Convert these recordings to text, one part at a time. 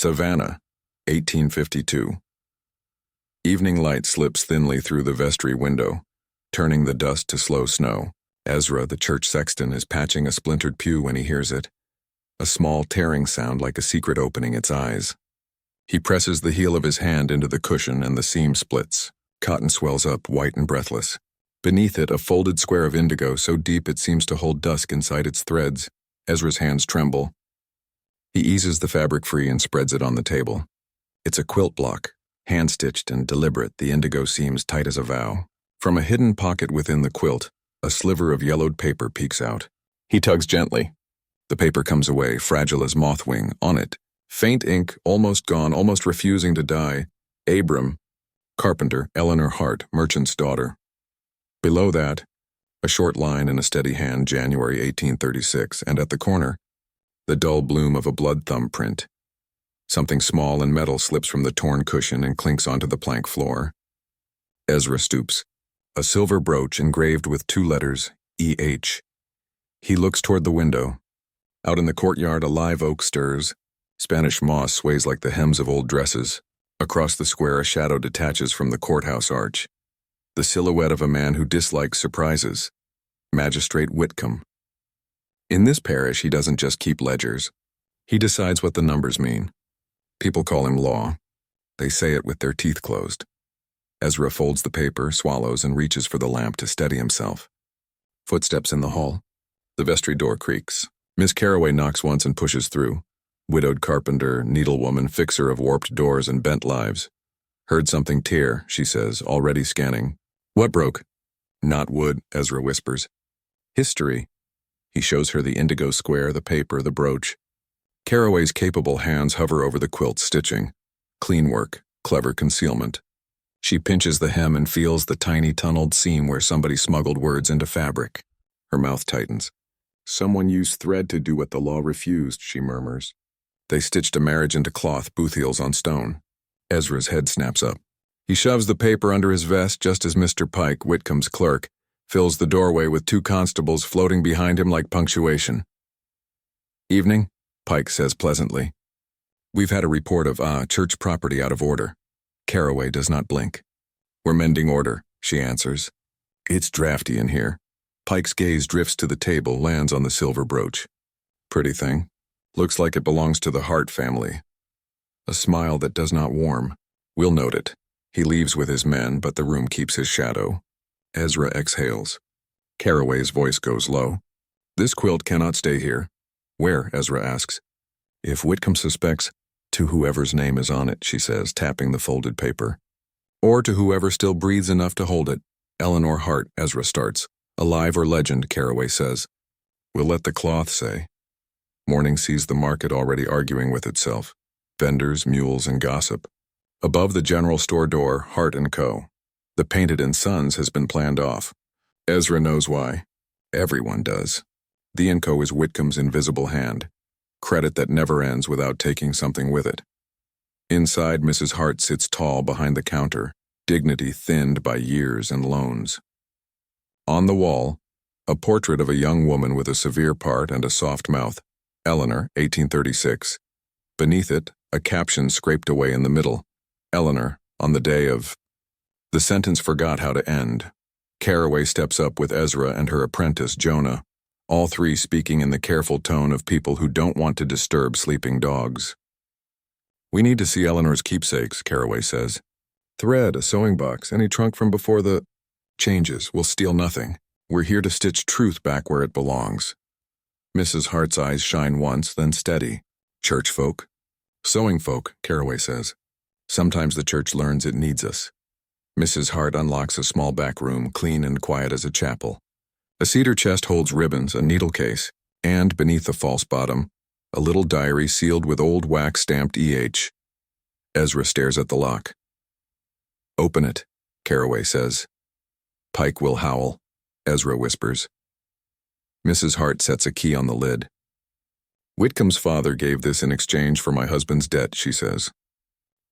Savannah, 1852. Evening light slips thinly through the vestry window, turning the dust to slow snow. Ezra, the church sexton, is patching a splintered pew when he hears it. A small tearing sound like a secret opening its eyes. He presses the heel of his hand into the cushion and the seam splits. Cotton swells up, white and breathless. Beneath it, a folded square of indigo so deep it seems to hold dusk inside its threads. Ezra's hands tremble. He eases the fabric free and spreads it on the table. It's a quilt block, hand-stitched and deliberate, the indigo seams tight as a vow. From a hidden pocket within the quilt, a sliver of yellowed paper peeks out. He tugs gently. The paper comes away, fragile as moth wing. On it, faint ink, almost gone, almost refusing to die. Abram, carpenter, Eleanor Hart, merchant's daughter. Below that, a short line in a steady hand, January 1836, and at the corner, the dull bloom of a blood thumbprint. Something small and metal slips from the torn cushion and clinks onto the plank floor. Ezra stoops. A silver brooch engraved with 2 letters, E.H. He looks toward the window. Out in the courtyard, a live oak stirs. Spanish moss sways like the hems of old dresses. Across the square, a shadow detaches from the courthouse arch. The silhouette of a man who dislikes surprises. Magistrate Whitcomb. In this parish, he doesn't just keep ledgers. He decides what the numbers mean. People call him law. They say it with their teeth closed. Ezra folds the paper, swallows, and reaches for the lamp to steady himself. Footsteps in the hall. The vestry door creaks. Miss Carroway knocks once and pushes through. Widowed carpenter, needlewoman, fixer of warped doors and bent lives. Heard something tear, she says, already scanning. What broke? Not wood, Ezra whispers. History. He shows her the indigo square, the paper, the brooch. Carroway's capable hands hover over the quilt stitching. Clean work, clever concealment. She pinches the hem and feels the tiny tunneled seam where somebody smuggled words into fabric. Her mouth tightens. Someone used thread to do what the law refused, she murmurs. They stitched a marriage into cloth, booth heels on stone. Ezra's head snaps up. He shoves the paper under his vest just as Mr. Pike, Whitcomb's clerk, fills the doorway with 2 constables floating behind him like punctuation. Evening, Pike says pleasantly. We've had a report of, church property out of order. Carroway does not blink. We're mending order, she answers. It's drafty in here. Pike's gaze drifts to the table, lands on the silver brooch. Pretty thing. Looks like it belongs to the Hart family. A smile that does not warm. We'll note it. He leaves with his men, but the room keeps his shadow. Ezra exhales. Carroway's voice goes low. This quilt cannot stay here. Where? Ezra asks. If Whitcomb suspects, to whoever's name is on it, she says, tapping the folded paper. Or to whoever still breathes enough to hold it. Eleanor Hart, Ezra starts. Alive or legend, Carroway says. We'll let the cloth say. Morning sees the market already arguing with itself. Vendors, mules, and gossip. Above the general store door, Hart & Co. The Painted and Sons has been planned off. Ezra knows why. Everyone does. The Inco is Whitcomb's invisible hand. Credit that never ends without taking something with it. Inside, Mrs. Hart sits tall behind the counter, dignity thinned by years and loans. On the wall, a portrait of a young woman with a severe part and a soft mouth. Eleanor, 1836. Beneath it, a caption scraped away in the middle. Eleanor, on the day of... The sentence forgot how to end. Carroway steps up with Ezra and her apprentice, Jonah, all 3 speaking in the careful tone of people who don't want to disturb sleeping dogs. We need to see Eleanor's keepsakes, Carroway says. Thread, a sewing box, any trunk from before the... Changes, we'll steal nothing. We're here to stitch truth back where it belongs. Mrs. Hart's eyes shine once, then steady. Church folk? Sewing folk, Carroway says. Sometimes the church learns it needs us. Mrs. Hart unlocks a small back room, clean and quiet as a chapel. A cedar chest holds ribbons, a needle case, and, beneath the false bottom, a little diary sealed with old wax-stamped E.H. Ezra stares at the lock. Open it, Carroway says. Pike will howl, Ezra whispers. Mrs. Hart sets a key on the lid. Whitcomb's father gave this in exchange for my husband's debt, she says.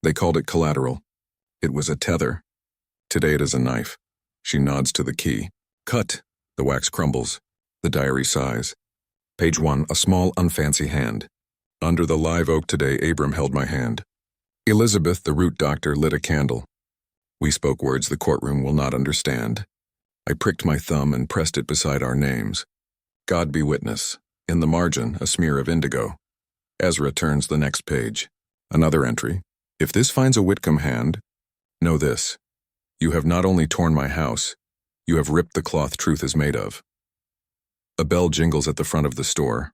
They called it collateral. It was a tether. Today it is a knife. She nods to the key. Cut. The wax crumbles. The diary sighs. Page 1, a small, unfancy hand. Under the live oak today, Abram held my hand. Elizabeth, the root doctor, lit a candle. We spoke words the courtroom will not understand. I pricked my thumb and pressed it beside our names. God be witness. In the margin, a smear of indigo. Ezra turns the next page. Another entry. If this finds a Whitcomb hand, know this. You have not only torn my house, you have ripped the cloth truth is made of. A bell jingles at the front of the store.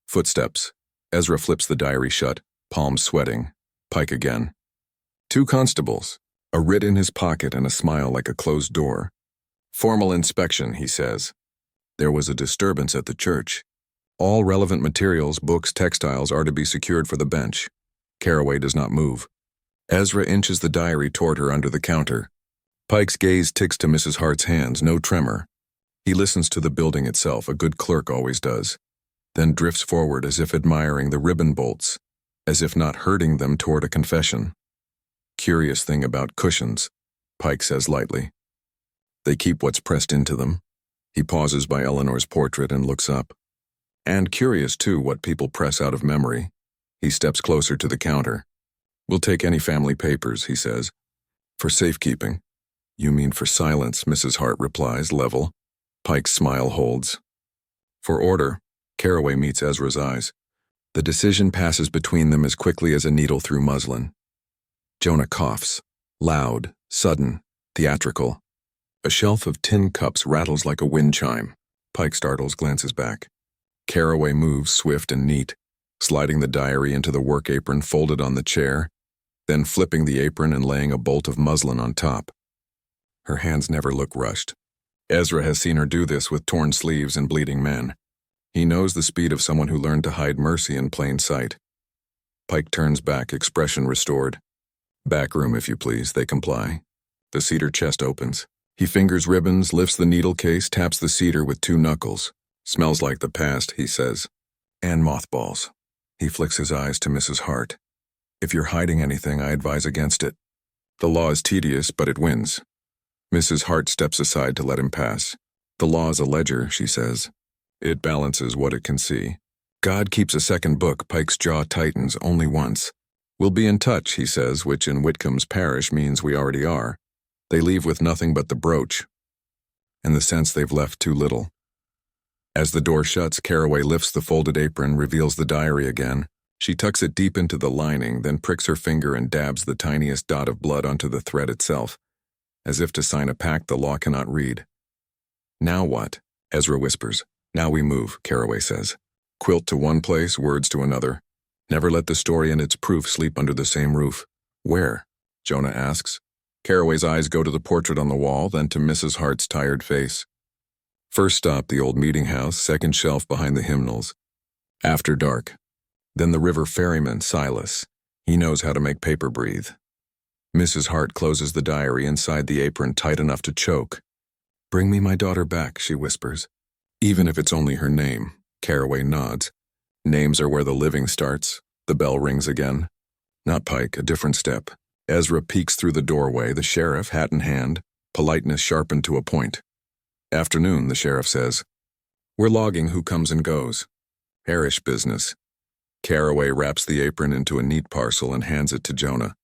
Footsteps. Ezra flips the diary shut, palms sweating. Pike again. 2 constables. A writ in his pocket and a smile like a closed door. Formal inspection, he says. There was a disturbance at the church. All relevant materials, books, textiles are to be secured for the bench. Caraway does not move. Ezra inches the diary toward her under the counter. Pike's gaze ticks to Mrs. Hart's hands, no tremor. He listens to the building itself, a good clerk always does, then drifts forward as if admiring the ribbon bolts, as if not hurting them toward a confession. Curious thing about cushions, Pike says lightly. They keep what's pressed into them. He pauses by Eleanor's portrait and looks up. And curious, too, what people press out of memory. He steps closer to the counter. We'll take any family papers, he says. For safekeeping. You mean for silence, Mrs. Hart replies, level. Pike's smile holds. For order, Caraway meets Ezra's eyes. The decision passes between them as quickly as a needle through muslin. Jonah coughs. Loud, sudden, theatrical. A shelf of tin cups rattles like a wind chime. Pike startles, glances back. Caraway moves swift and neat, sliding the diary into the work apron folded on the chair, then flipping the apron and laying a bolt of muslin on top. Her hands never look rushed. Ezra has seen her do this with torn sleeves and bleeding men. He knows the speed of someone who learned to hide mercy in plain sight. Pike turns back, expression restored. Back room, if you please, they comply. The cedar chest opens. He fingers ribbons, lifts the needle case, taps the cedar with 2 knuckles. Smells like the past, he says. And mothballs. He flicks his eyes to Mrs. Hart. If you're hiding anything, I advise against it. The law is tedious, but it wins. Mrs. Hart steps aside to let him pass. The law is a ledger, she says. It balances what it can see. God keeps a second book. Pike's jaw tightens only once. We'll be in touch, he says, which in Whitcomb's parish means we already are. They leave with nothing but the brooch, and the sense they've left too little. As the door shuts, Caraway lifts the folded apron, reveals the diary again. She tucks it deep into the lining, then pricks her finger and dabs the tiniest dot of blood onto the thread itself, as if to sign a pact the law cannot read. Now what? Ezra whispers. Now we move, Caraway says. Quilt to one place, words to another. Never let the story and its proof sleep under the same roof. Where? Jonah asks. Caraway's eyes go to the portrait on the wall, then to Mrs. Hart's tired face. First stop, the old meeting house, second shelf behind the hymnals. After dark. Then the river ferryman, Silas. He knows how to make paper breathe. Mrs. Hart closes the diary inside the apron tight enough to choke. Bring me my daughter back, she whispers. Even if it's only her name, Caraway nods. Names are where the living starts. The bell rings again. Not Pike, a different step. Ezra peeks through the doorway, the sheriff, hat in hand, politeness sharpened to a point. Afternoon, the sheriff says. We're logging who comes and goes. Parish business. Caraway wraps the apron into a neat parcel and hands it to Jonah.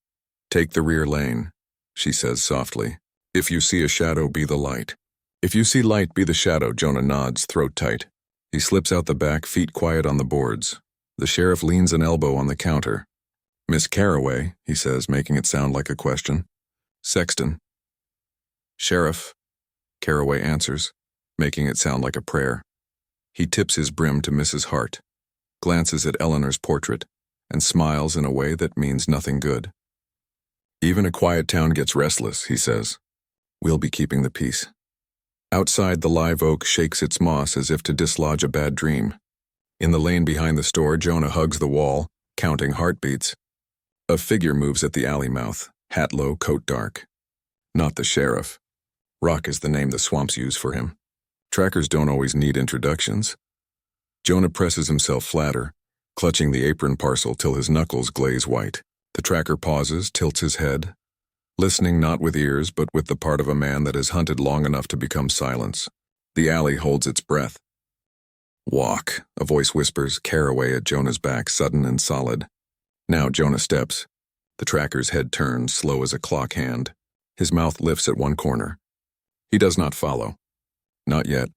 Take the rear lane, she says softly. If you see a shadow, be the light. If you see light, be the shadow, Jonah nods, throat tight. He slips out the back, feet quiet on the boards. The sheriff leans an elbow on the counter. Miss Caraway, he says, making it sound like a question. Sexton. Sheriff, Caraway answers, making it sound like a prayer. He tips his brim to Mrs. Hart, glances at Eleanor's portrait, and smiles in a way that means nothing good. Even a quiet town gets restless, he says. We'll be keeping the peace. Outside, the live oak shakes its moss as if to dislodge a bad dream. In the lane behind the store, Jonah hugs the wall, counting heartbeats. A figure moves at the alley mouth, hat low, coat dark. Not the sheriff. Rock is the name the swamps use for him. Trackers don't always need introductions. Jonah presses himself flatter, clutching the apron parcel till his knuckles glaze white. The tracker pauses, tilts his head, listening not with ears but with the part of a man that has hunted long enough to become silence. The alley holds its breath. Walk, a voice whispers, caraway at Jonah's back, sudden and solid. Now Jonah steps. The tracker's head turns, slow as a clock hand. His mouth lifts at one corner. He does not follow. Not yet.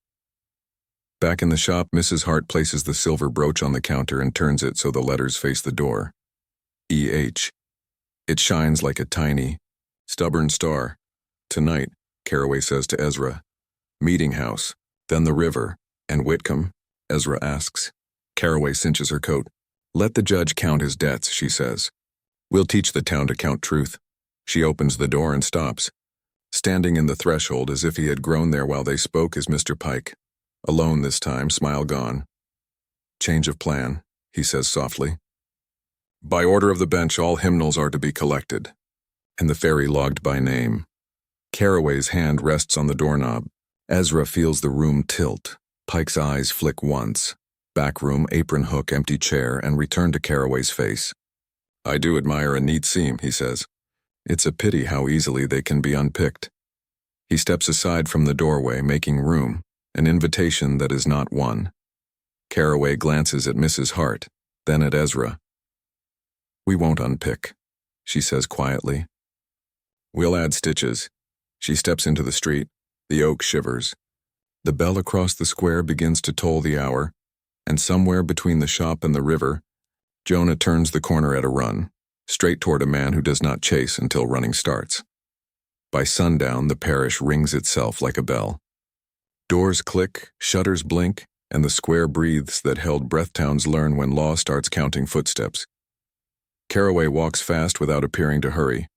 Back in the shop, Mrs. Hart places the silver brooch on the counter and turns it so the letters face the door. E.H. It shines like a tiny, stubborn star. Tonight, Caraway says to Ezra. Meeting house, then the river, and Whitcomb, Ezra asks. Caraway cinches her coat. Let the judge count his debts, she says. We'll teach the town to count truth. She opens the door and stops. Standing in the threshold as if he had grown there while they spoke is Mr. Pike. Alone this time, smile gone. Change of plan, he says softly. By order of the bench, all hymnals are to be collected, and the ferry logged by name. Caraway's hand rests on the doorknob. Ezra feels the room tilt. Pike's eyes flick once. Back room, apron hook, empty chair, and return to Caraway's face. I do admire a neat seam, he says. It's a pity how easily they can be unpicked. He steps aside from the doorway, making room, an invitation that is not one. Caraway glances at Mrs. Hart, then at Ezra. We won't unpick, she says quietly. We'll add stitches. She steps into the street. The oak shivers. The bell across the square begins to toll the hour, and somewhere between the shop and the river, Jonah turns the corner at a run, straight toward a man who does not chase until running starts. By sundown, the parish rings itself like a bell. Doors click, shutters blink, and the square breathes that held breath towns learn when law starts counting footsteps. Caraway walks fast without appearing to hurry.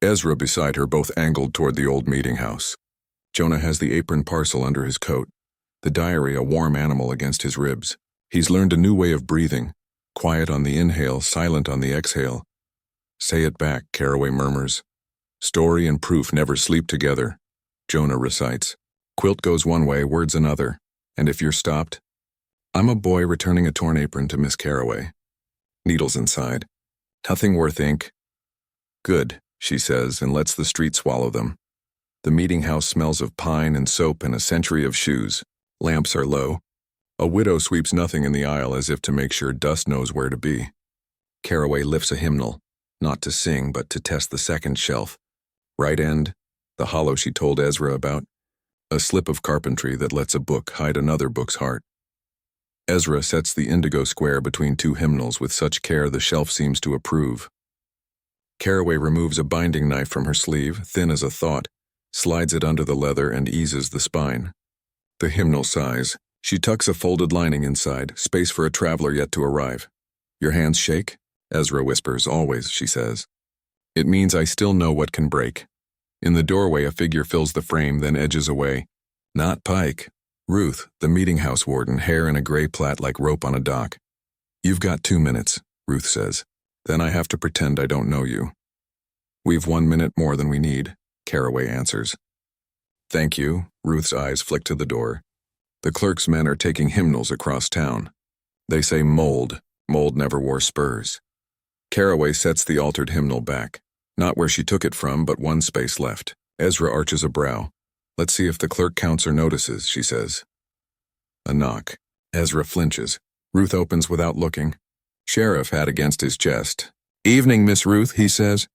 Ezra beside her, both angled toward the old meeting house. Jonah has the apron parcel under his coat, the diary a warm animal against his ribs. He's learned a new way of breathing, quiet on the inhale, silent on the exhale. Say it back, Caraway murmurs. Story and proof never sleep together, Jonah recites. Quilt goes one way, words another, and if you're stopped, I'm a boy returning a torn apron to Miss Caraway. Needles inside. Nothing worth ink. Good, she says, and lets the street swallow them. The meeting house smells of pine and soap and a century of shoes. Lamps are low. A widow sweeps nothing in the aisle as if to make sure dust knows where to be. Caraway lifts a hymnal, not to sing but to test the second shelf. Right end, the hollow she told Ezra about. A slip of carpentry that lets a book hide another book's heart. Ezra sets the indigo square between two hymnals with such care the shelf seems to approve. Caraway removes a binding knife from her sleeve, thin as a thought, slides it under the leather and eases the spine. The hymnal sighs. She tucks a folded lining inside, space for a traveler yet to arrive. Your hands shake? Ezra whispers, always, she says. It means I still know what can break. In the doorway, a figure fills the frame, then edges away. Not Pike. Ruth, the meeting house warden, hair in a gray plait like rope on a dock. You've got 2 minutes, Ruth says. Then I have to pretend I don't know you. We've 1 minute more than we need, Caraway answers. Thank you, Ruth's eyes flick to the door. The clerk's men are taking hymnals across town. They say mold. Mold never wore spurs. Caraway sets the altered hymnal back. Not where she took it from, but one space left. Ezra arches a brow. Let's see if the clerk counts or notices, she says. A knock. Ezra flinches. Ruth opens without looking. Sheriff hat against his chest. Evening, Miss Ruth, he says.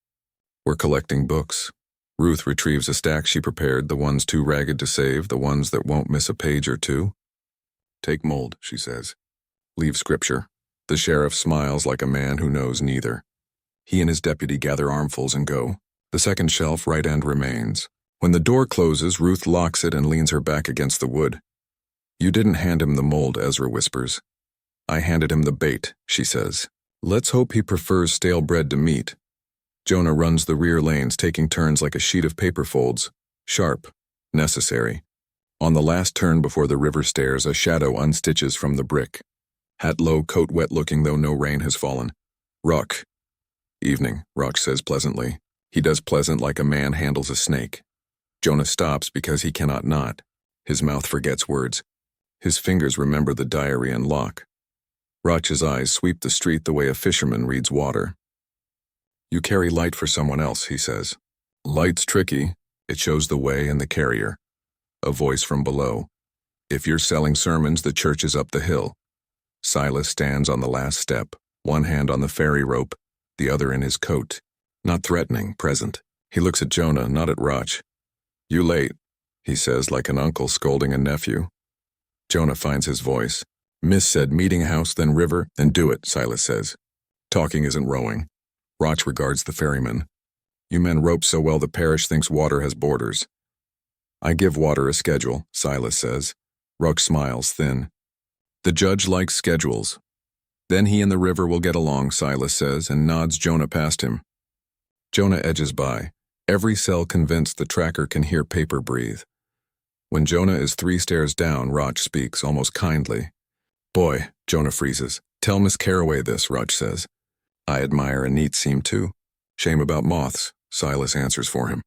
We're collecting books. Ruth retrieves a stack she prepared, the ones too ragged to save, the ones that won't miss a page or two. Take mold, she says. Leave scripture. The sheriff smiles like a man who knows neither. He and his deputy gather armfuls and go. The second shelf, right end, remains. When the door closes, Ruth locks it and leans her back against the wood. You didn't hand him the mold, Ezra whispers. I handed him the bait, she says. Let's hope he prefers stale bread to meat. Jonah runs the rear lanes, taking turns like a sheet of paper folds. Sharp. Necessary. On the last turn before the river stairs, a shadow unstitches from the brick. Hat low, coat wet looking though no rain has fallen. Rock. Evening, Rock says pleasantly. He does pleasant like a man handles a snake. Jonah stops because he cannot not. His mouth forgets words. His fingers remember the diary and lock. Roch's eyes sweep the street the way a fisherman reads water. You carry light for someone else, he says. Light's tricky. It shows the way and the carrier. A voice from below. If you're selling sermons, the church is up the hill. Silas stands on the last step, one hand on the ferry rope, the other in his coat. Not threatening, present. He looks at Jonah, not at Roch. "You late," he says like an uncle scolding a nephew. Jonah finds his voice. "Miss said meeting house, then river, then do it," Silas says. "Talking isn't rowing." Roch regards the ferryman. "You men rope so well the parish thinks water has borders." "I give water a schedule," Silas says. Roch smiles thin. "The judge likes schedules." "Then he and the river will get along," Silas says, and nods Jonah past him. Jonah edges by, every cell convinced the tracker can hear paper breathe. When Jonah is 3 stairs down, Roch speaks, almost kindly. "Boy," Jonah freezes. "Tell Miss Carraway this," Roch says. "I admire a neat seam too. Shame about moths," Silas answers for him.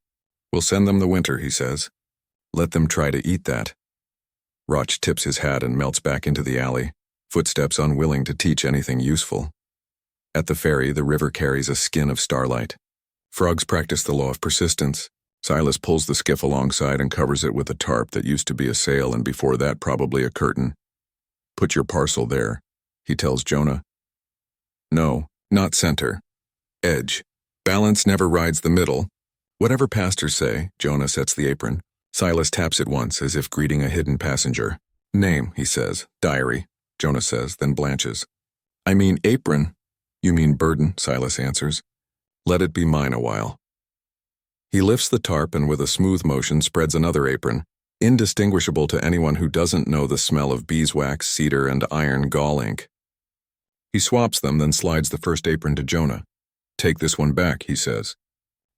"We'll send them the winter," he says. "Let them try to eat that." Roch tips his hat and melts back into the alley, footsteps unwilling to teach anything useful. At the ferry, the river carries a skin of starlight. Frogs practice the law of persistence. Silas pulls the skiff alongside and covers it with a tarp that used to be a sail and before that probably a curtain. "Put your parcel there," he tells Jonah. "No, not center. Edge. Balance never rides the middle." "Whatever pastors say," Jonah sets the apron. Silas taps it once as if greeting a hidden passenger. "Name," he says. "Diary," Jonah says, then blanches. "I mean apron." "You mean burden," Silas answers. "Let it be mine a while." He lifts the tarp and with a smooth motion spreads another apron, indistinguishable to anyone who doesn't know the smell of beeswax, cedar, and iron gall ink. He swaps them, then slides the first apron to Jonah. "Take this one back," he says.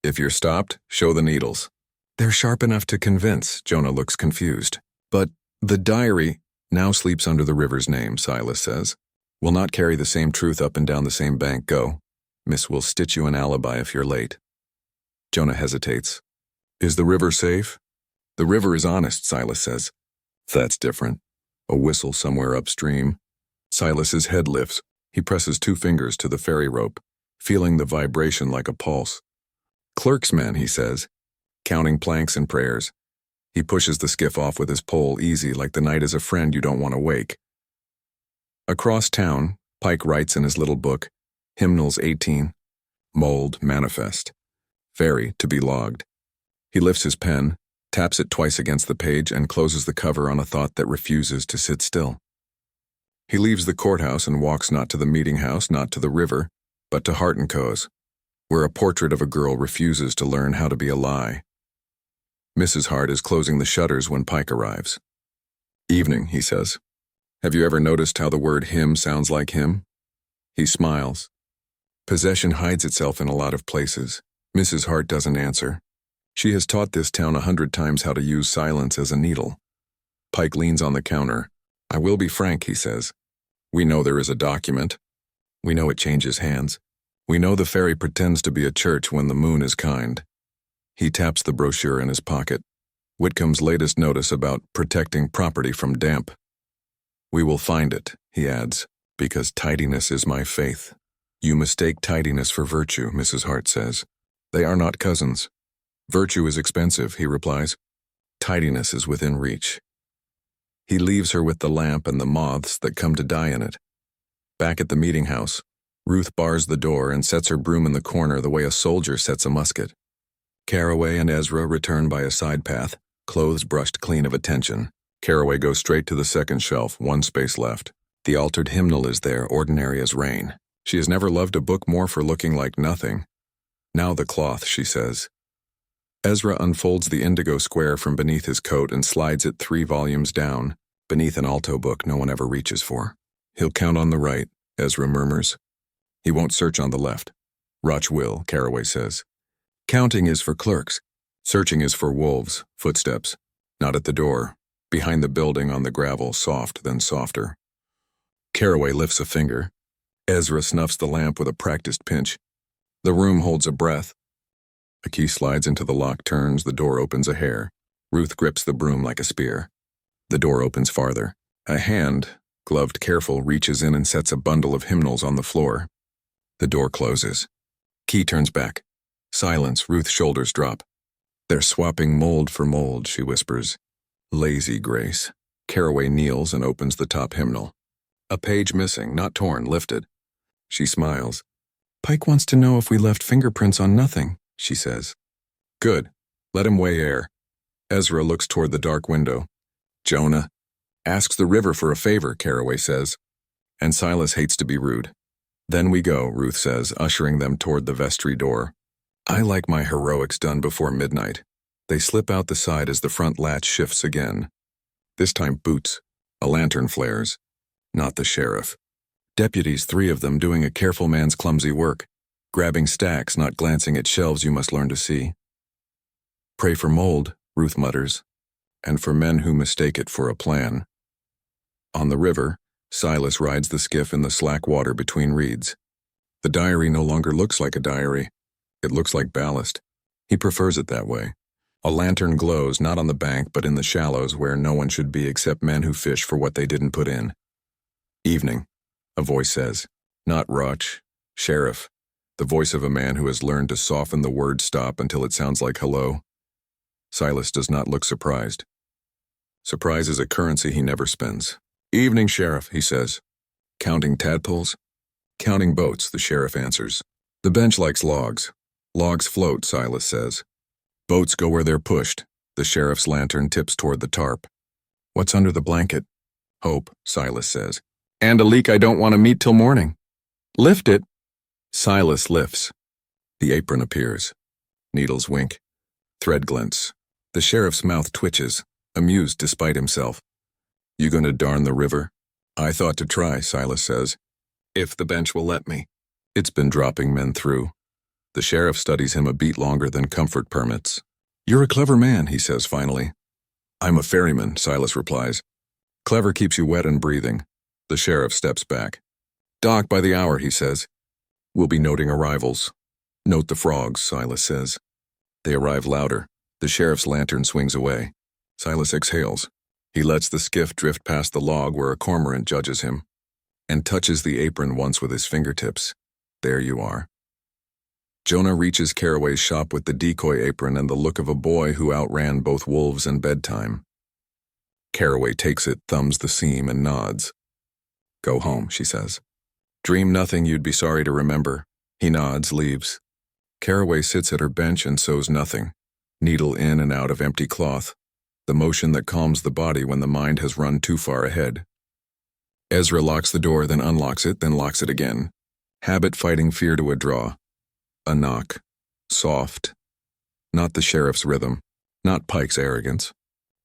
"If you're stopped, show the needles." "They're sharp enough to convince," Jonah looks confused. "But the diary now sleeps under the river's name," Silas says. "Will not carry the same truth up and down the same bank. Go. Miss will stitch you an alibi if you're late." Jonah hesitates. "Is the river safe?" "The river is honest," Silas says. "That's different." A whistle somewhere upstream. Silas's head lifts. He presses 2 fingers to the ferry rope, feeling the vibration like a pulse. "Clerk's men," he says, counting planks and prayers. He pushes the skiff off with his pole easy like the night is a friend you don't want to wake. Across town, Pike writes in his little book, Hymnals 18, mold, manifest. Ferry, to be logged. He lifts his pen, taps it twice against the page, and closes the cover on a thought that refuses to sit still. He leaves the courthouse and walks not to the meeting house, not to the river, but to Hart & Co.'s, where a portrait of a girl refuses to learn how to be a lie. Mrs. Hart is closing the shutters when Pike arrives. "Evening," he says. "Have you ever noticed how the word hymn sounds like him?" He smiles. Possession hides itself in a lot of places. Mrs. Hart doesn't answer. She has taught this town 100 times how to use silence as a needle. Pike leans on the counter. "I will be frank," he says. "We know there is a document. We know it changes hands. We know the ferry pretends to be a church when the moon is kind." He taps the brochure in his pocket. Whitcomb's latest notice about protecting property from damp. "We will find it," he adds, "because tidiness is my faith." "You mistake tidiness for virtue," Mrs. Hart says. "They are not cousins. Virtue is expensive," he replies. "Tidiness is within reach." He leaves her with the lamp and the moths that come to die in it. Back at the meeting house, Ruth bars the door and sets her broom in the corner the way a soldier sets a musket. Carraway and Ezra return by a side path, clothes brushed clean of attention. Carraway goes straight to the second shelf, 1 space left. The altered hymnal is there, ordinary as rain. She has never loved a book more for looking like nothing. "Now the cloth," she says. Ezra unfolds the Indigo square from beneath his coat and slides it 3 volumes down, beneath an alto book no one ever reaches for. "He'll count on the right," Ezra murmurs. "He won't search on the left." "Roch will," Carraway says. "Counting is for clerks. Searching is for wolves, footsteps. Not at the door. Behind the building on the gravel, soft, then softer." Carraway lifts a finger. Ezra snuffs the lamp with a practiced pinch. The room holds a breath. A key slides into the lock, turns, the door opens a hair. Ruth grips the broom like a spear. The door opens farther. A hand, gloved careful, reaches in and sets a bundle of hymnals on the floor. The door closes. Key turns back. Silence. Ruth's shoulders drop. "They're swapping mold for mold," she whispers. "Lazy grace." Caraway kneels and opens the top hymnal. A page missing, not torn, lifted. She smiles. Pike wants to know if we left fingerprints on nothing, she says. Good. Let him weigh air. Ezra looks toward the dark window. Jonah asks the river for a favor, Caraway says. And Silas hates to be rude. Then we go, Ruth says, ushering them toward the vestry door. I like my heroics done before midnight. They slip out the side as the front latch shifts again. This time boots. A lantern flares. Not the sheriff. Deputies, 3 of them, doing a careful man's clumsy work. Grabbing stacks, not glancing at shelves you must learn to see. Pray for mold, Ruth mutters. And for men who mistake it for a plan. On the river, Silas rides the skiff in the slack water between reeds. The diary no longer looks like a diary. It looks like ballast. He prefers it that way. A lantern glows not on the bank but in the shallows where no one should be except men who fish for what they didn't put in. Evening, a voice says. Not Roch, sheriff. The voice of a man who has learned to soften the word stop until it sounds like hello. Silas does not look surprised. Surprise is a currency he never spends. Evening, sheriff, he says. Counting tadpoles? Counting boats, the sheriff answers. The bench likes logs. Logs float, Silas says. Boats go where they're pushed. The sheriff's lantern tips toward the tarp. What's under the blanket? Hope, Silas says. And a leak I don't want to meet till morning. Lift it. Silas lifts. The apron appears. Needles wink. Thread glints. The sheriff's mouth twitches, amused despite himself. You gonna darn the river? I thought to try, Silas says. If the bench will let me. It's been dropping men through. The sheriff studies him a beat longer than comfort permits. You're a clever man, he says finally. I'm a ferryman, Silas replies. Clever keeps you wet and breathing. The sheriff steps back. Dock by the hour, he says. We'll be noting arrivals. Note the frogs, Silas says. They arrive louder. The sheriff's lantern swings away. Silas exhales. He lets the skiff drift past the log where a cormorant judges him, and touches the apron once with his fingertips. There you are. Jonah reaches Caraway's shop with the decoy apron and the look of a boy who outran both wolves and bedtime. Caraway takes it, thumbs the seam, and nods. Go home, she says. Dream nothing you'd be sorry to remember. He nods, leaves. Caraway sits at her bench and sews nothing. Needle in and out of empty cloth. The motion that calms the body when the mind has run too far ahead. Ezra locks the door, then unlocks it, then locks it again. Habit fighting fear to a draw. A knock. Soft. Not the sheriff's rhythm. Not Pike's arrogance.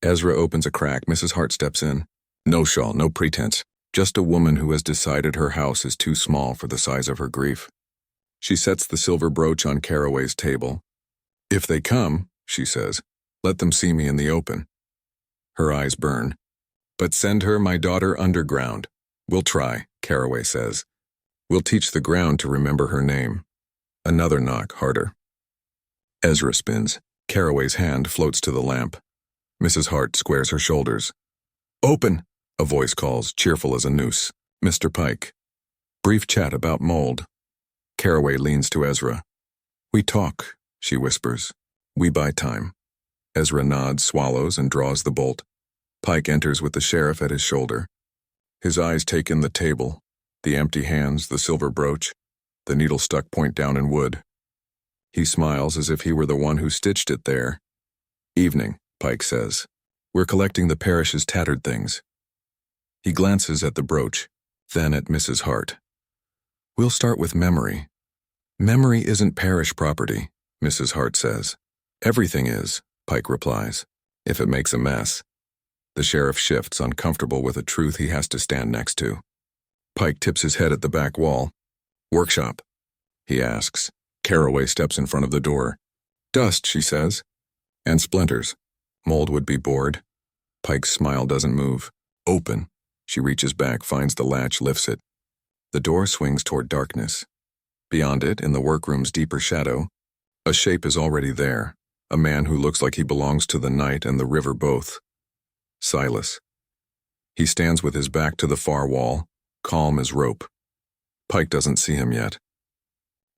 Ezra opens a crack. Mrs. Hart steps in. No shawl, no pretense. Just a woman who has decided her house is too small for the size of her grief. She sets the silver brooch on Caraway's table. If they come, she says, let them see me in the open. Her eyes burn. But send her, my daughter, underground. We'll try, Caraway says. We'll teach the ground to remember her name. Another knock, harder. Ezra spins. Caraway's hand floats to the lamp. Mrs. Hart squares her shoulders. Open, a voice calls, cheerful as a noose. Mr. Pike. Brief chat about mold. Caraway leans to Ezra. We talk, she whispers. We buy time. Ezra nods, swallows, and draws the bolt. Pike enters with the sheriff at his shoulder. His eyes take in the table, the empty hands, the silver brooch, the needle stuck point down in wood. He smiles as if he were the one who stitched it there. Evening, Pike says. We're collecting the parish's tattered things. He glances at the brooch, then at Mrs. Hart. We'll start with memory. Memory isn't parish property, Mrs. Hart says. Everything is, Pike replies, if it makes a mess. The sheriff shifts, uncomfortable with a truth he has to stand next to. Pike tips his head at the back wall. Workshop, he asks. Caraway steps in front of the door. Dust, she says. And splinters. Mold would be bored. Pike's smile doesn't move. Open. She reaches back, finds the latch, lifts it. The door swings toward darkness. Beyond it, in the workroom's deeper shadow, a shape is already there, a man who looks like he belongs to the night and the river both. Silas. He stands with his back to the far wall, calm as rope. Pike doesn't see him yet.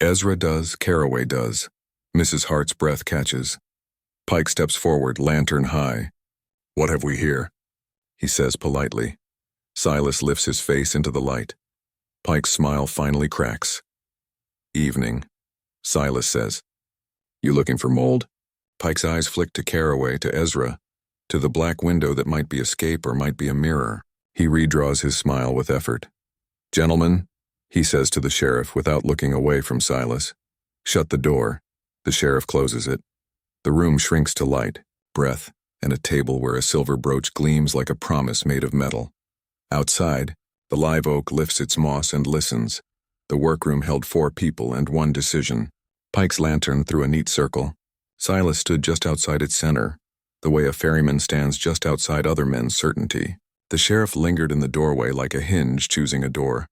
Ezra does, Caraway does. Mrs. Hart's breath catches. Pike steps forward, lantern high. What have we here? he says politely. Silas lifts his face into the light. Pike's smile finally cracks. Evening, Silas says. You looking for mold? Pike's eyes flick to Caraway, to Ezra, to the black window that might be escape or might be a mirror. He redraws his smile with effort. Gentlemen, he says to the sheriff without looking away from Silas. Shut the door. The sheriff closes it. The room shrinks to light, breath, and a table where a silver brooch gleams like a promise made of metal. Outside, the live oak lifts its moss and listens. The workroom held 4 people and 1 decision. Pike's lantern threw a neat circle. Silas stood just outside its center, the way a ferryman stands just outside other men's certainty. The sheriff lingered in the doorway like a hinge choosing a door.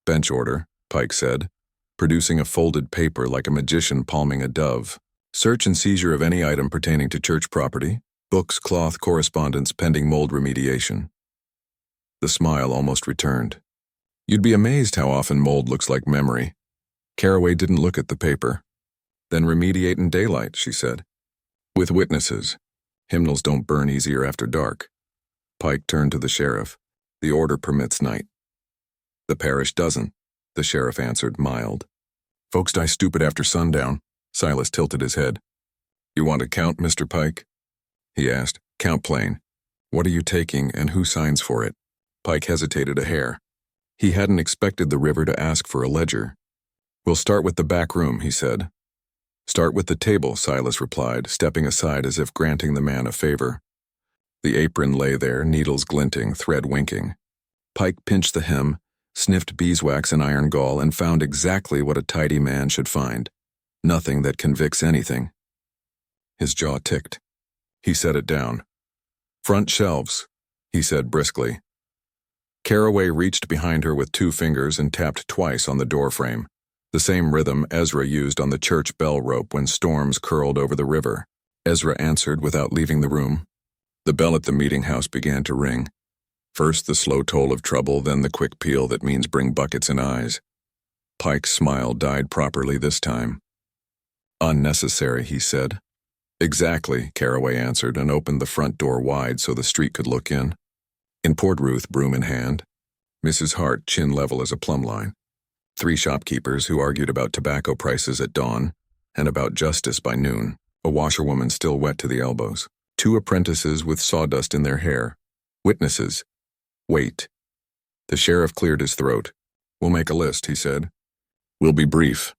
Bench order, Pike said, producing a folded paper like a magician palming a dove. Search and seizure of any item pertaining to church property, books, cloth, correspondence pending mold remediation. The smile almost returned. You'd be amazed how often mold looks like memory. Caraway didn't look at the paper. Then remediate in daylight, she said. With witnesses. Hymnals don't burn easier after dark. Pike turned to the sheriff. The order permits night. The parish doesn't, the sheriff answered, mild. Folks die stupid after sundown. Silas tilted his head. You want to count, Mr. Pike? He asked. Count plain. What are you taking and who signs for it? Pike hesitated a hair. He hadn't expected the River to ask for a ledger. We'll start with the back room, he said. Start with the table, Silas replied, stepping aside as if granting the man a favor. The apron lay there, needles glinting, thread winking. Pike pinched the hem, sniffed beeswax and iron gall, and found exactly what a tidy man should find. Nothing that convicts anything. His jaw ticked. He set it down. Front shelves, he said briskly. Caraway reached behind her with 2 fingers and tapped twice on the doorframe, the same rhythm Ezra used on the church bell rope when storms curled over the river. Ezra answered without leaving the room. The bell at the meeting house began to ring. First the slow toll of trouble, then the quick peal that means bring buckets and eyes. Pike's smile died properly this time. Unnecessary, he said. Exactly, Caraway answered and opened the front door wide so the street could look in. In poured Ruth, broom in hand. Mrs. Hart, chin level as a plumb line. 3 shopkeepers who argued about tobacco prices at dawn and about justice by noon. A washerwoman still wet to the elbows. 2 apprentices with sawdust in their hair. Witnesses. Wait. The sheriff cleared his throat. We'll make a list, he said. We'll be brief.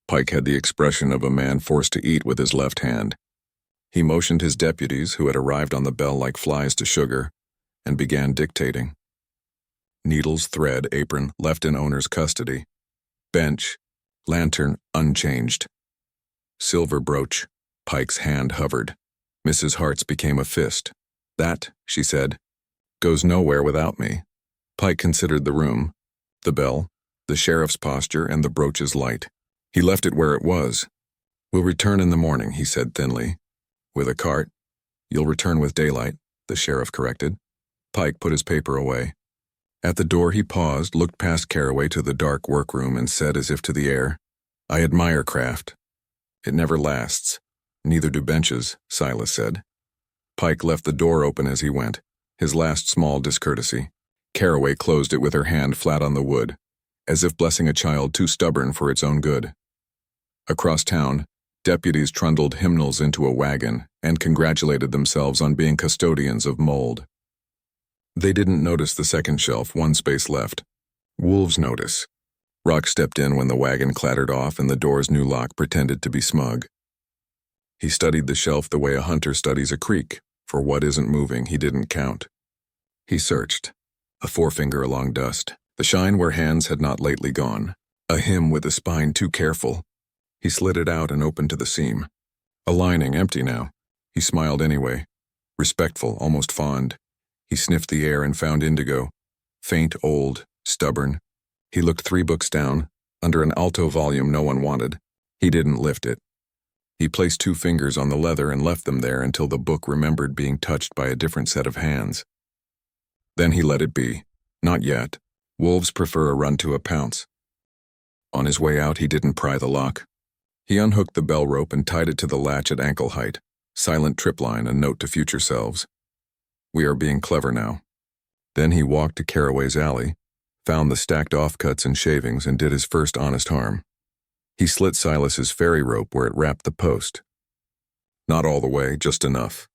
Pike had the expression of a man forced to eat with his left hand. He motioned his deputies, who had arrived on the bell like flies to sugar, and began dictating. Needles, thread, apron, left in owner's custody. Bench, lantern, unchanged. Silver brooch. Pike's hand hovered. Mrs. Hart's became a fist. That, she said, goes nowhere without me. Pike considered the room, the bell, the sheriff's posture, and the brooch's light. He left it where it was. We'll return in the morning, he said thinly. With a cart. You'll return with daylight, the sheriff corrected. Pike put his paper away. At the door he paused, looked past Caraway to the dark workroom, and said as if to the air, I admire craft. It never lasts. Neither do benches, Silas said. Pike left the door open as he went, his last small discourtesy. Caraway closed it with her hand flat on the wood, as if blessing a child too stubborn for its own good. Across town, deputies trundled hymnals into a wagon and congratulated themselves on being custodians of mold. They didn't notice the second shelf, 1 space left. Wolves notice. Rock stepped in when the wagon clattered off and the door's new lock pretended to be smug. He studied the shelf the way a hunter studies a creek. For what isn't moving, he didn't count. He searched, a forefinger along dust, the shine where hands had not lately gone, a hymn with a spine too careful. He slid it out and opened to the seam. A lining, empty now. He smiled anyway, respectful, almost fond. He sniffed the air and found Indigo, faint, old, stubborn. He looked 3 books down, under an alto volume no one wanted. He didn't lift it. He placed 2 fingers on the leather and left them there until the book remembered being touched by a different set of hands. Then he let it be. Not yet. Wolves prefer a run to a pounce. On his way out, he didn't pry the lock. He unhooked the bell rope and tied it to the latch at ankle height. Silent trip line, a note to future selves. We are being clever now. Then he walked to Caraway's alley, found the stacked offcuts and shavings, and did his first honest harm. He slit Silas's ferry rope where it wrapped the post. Not all the way, just enough.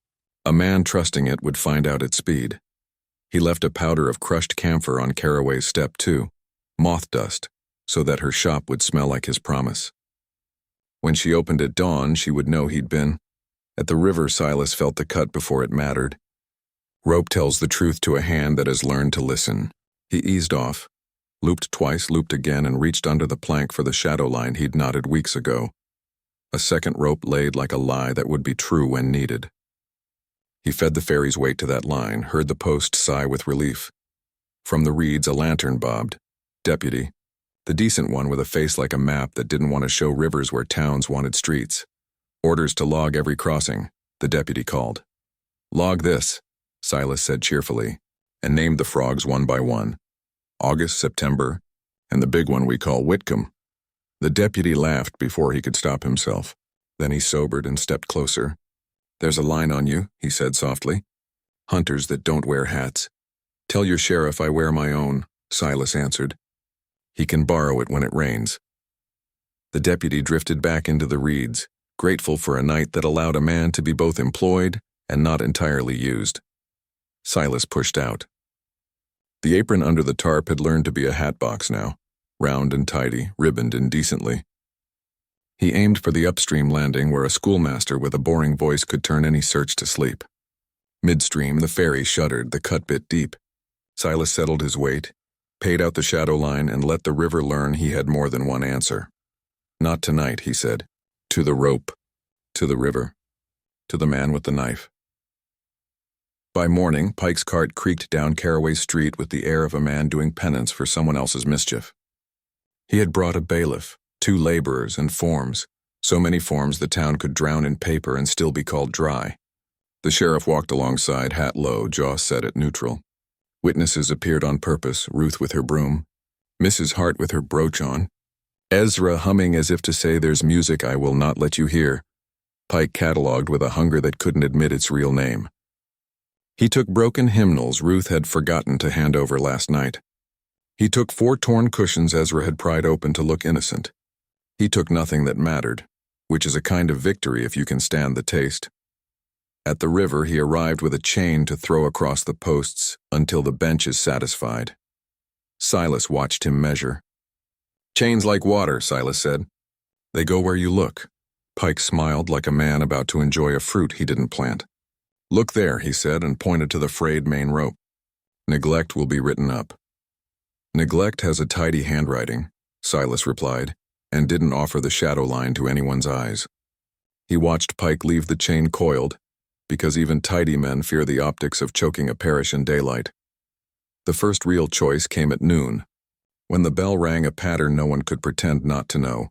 A man trusting it would find out its speed. He left a powder of crushed camphor on Caraway's step too, moth dust, so that her shop would smell like his promise. When she opened at dawn, she would know he'd been. At the river, Silas felt the cut before it mattered. Rope tells the truth to a hand that has learned to listen. He eased off, looped twice, looped again, and reached under the plank for the shadow line he'd knotted weeks ago. A second rope laid like a lie that would be true when needed. He fed the ferry's weight to that line, heard the post sigh with relief. From the reeds, a lantern bobbed. Deputy, the decent one with a face like a map that didn't want to show rivers where towns wanted streets. Orders to log every crossing, the deputy called. Log this, Silas said cheerfully, and named the frogs one by one. August, September, and the big one we call Whitcomb. The deputy laughed before he could stop himself. Then he sobered and stepped closer. There's a line on you, he said softly. Hunters that don't wear hats. Tell your sheriff I wear my own, Silas answered. He can borrow it when it rains. The deputy drifted back into the reeds, grateful for a night that allowed a man to be both employed and not entirely used. Silas pushed out. The apron under the tarp had learned to be a hatbox now, round and tidy, ribboned indecently. He aimed for the upstream landing where a schoolmaster with a boring voice could turn any search to sleep. Midstream, the ferry shuddered, the cut bit deep. Silas settled his weight, paid out the shadow line, and let the river learn he had more than one answer. Not tonight, he said. To the rope, to the river, to the man with the knife. By morning, Pike's cart creaked down Caraway Street with the air of a man doing penance for someone else's mischief. He had brought a bailiff, 2 laborers, and forms, so many forms the town could drown in paper and still be called dry. The sheriff walked alongside, hat low, jaw set at neutral. Witnesses appeared on purpose, Ruth with her broom, Mrs. Hart with her brooch on, Ezra humming as if to say there's music I will not let you hear. Pike catalogued with a hunger that couldn't admit its real name. He took broken hymnals Ruth had forgotten to hand over last night. He took 4 torn cushions Ezra had pried open to look innocent. He took nothing that mattered, which is a kind of victory if you can stand the taste. At the river, he arrived with a chain to throw across the posts until the bench is satisfied. Silas watched him measure. Chains like water, Silas said. They go where you look. Pike smiled like a man about to enjoy a fruit he didn't plant. Look there, he said, and pointed to the frayed main rope. Neglect will be written up. Neglect has a tidy handwriting, Silas replied, and didn't offer the shadow line to anyone's eyes. He watched Pike leave the chain coiled, because even tidy men fear the optics of choking a parish in daylight. The first real choice came at noon, when the bell rang a pattern no one could pretend not to know.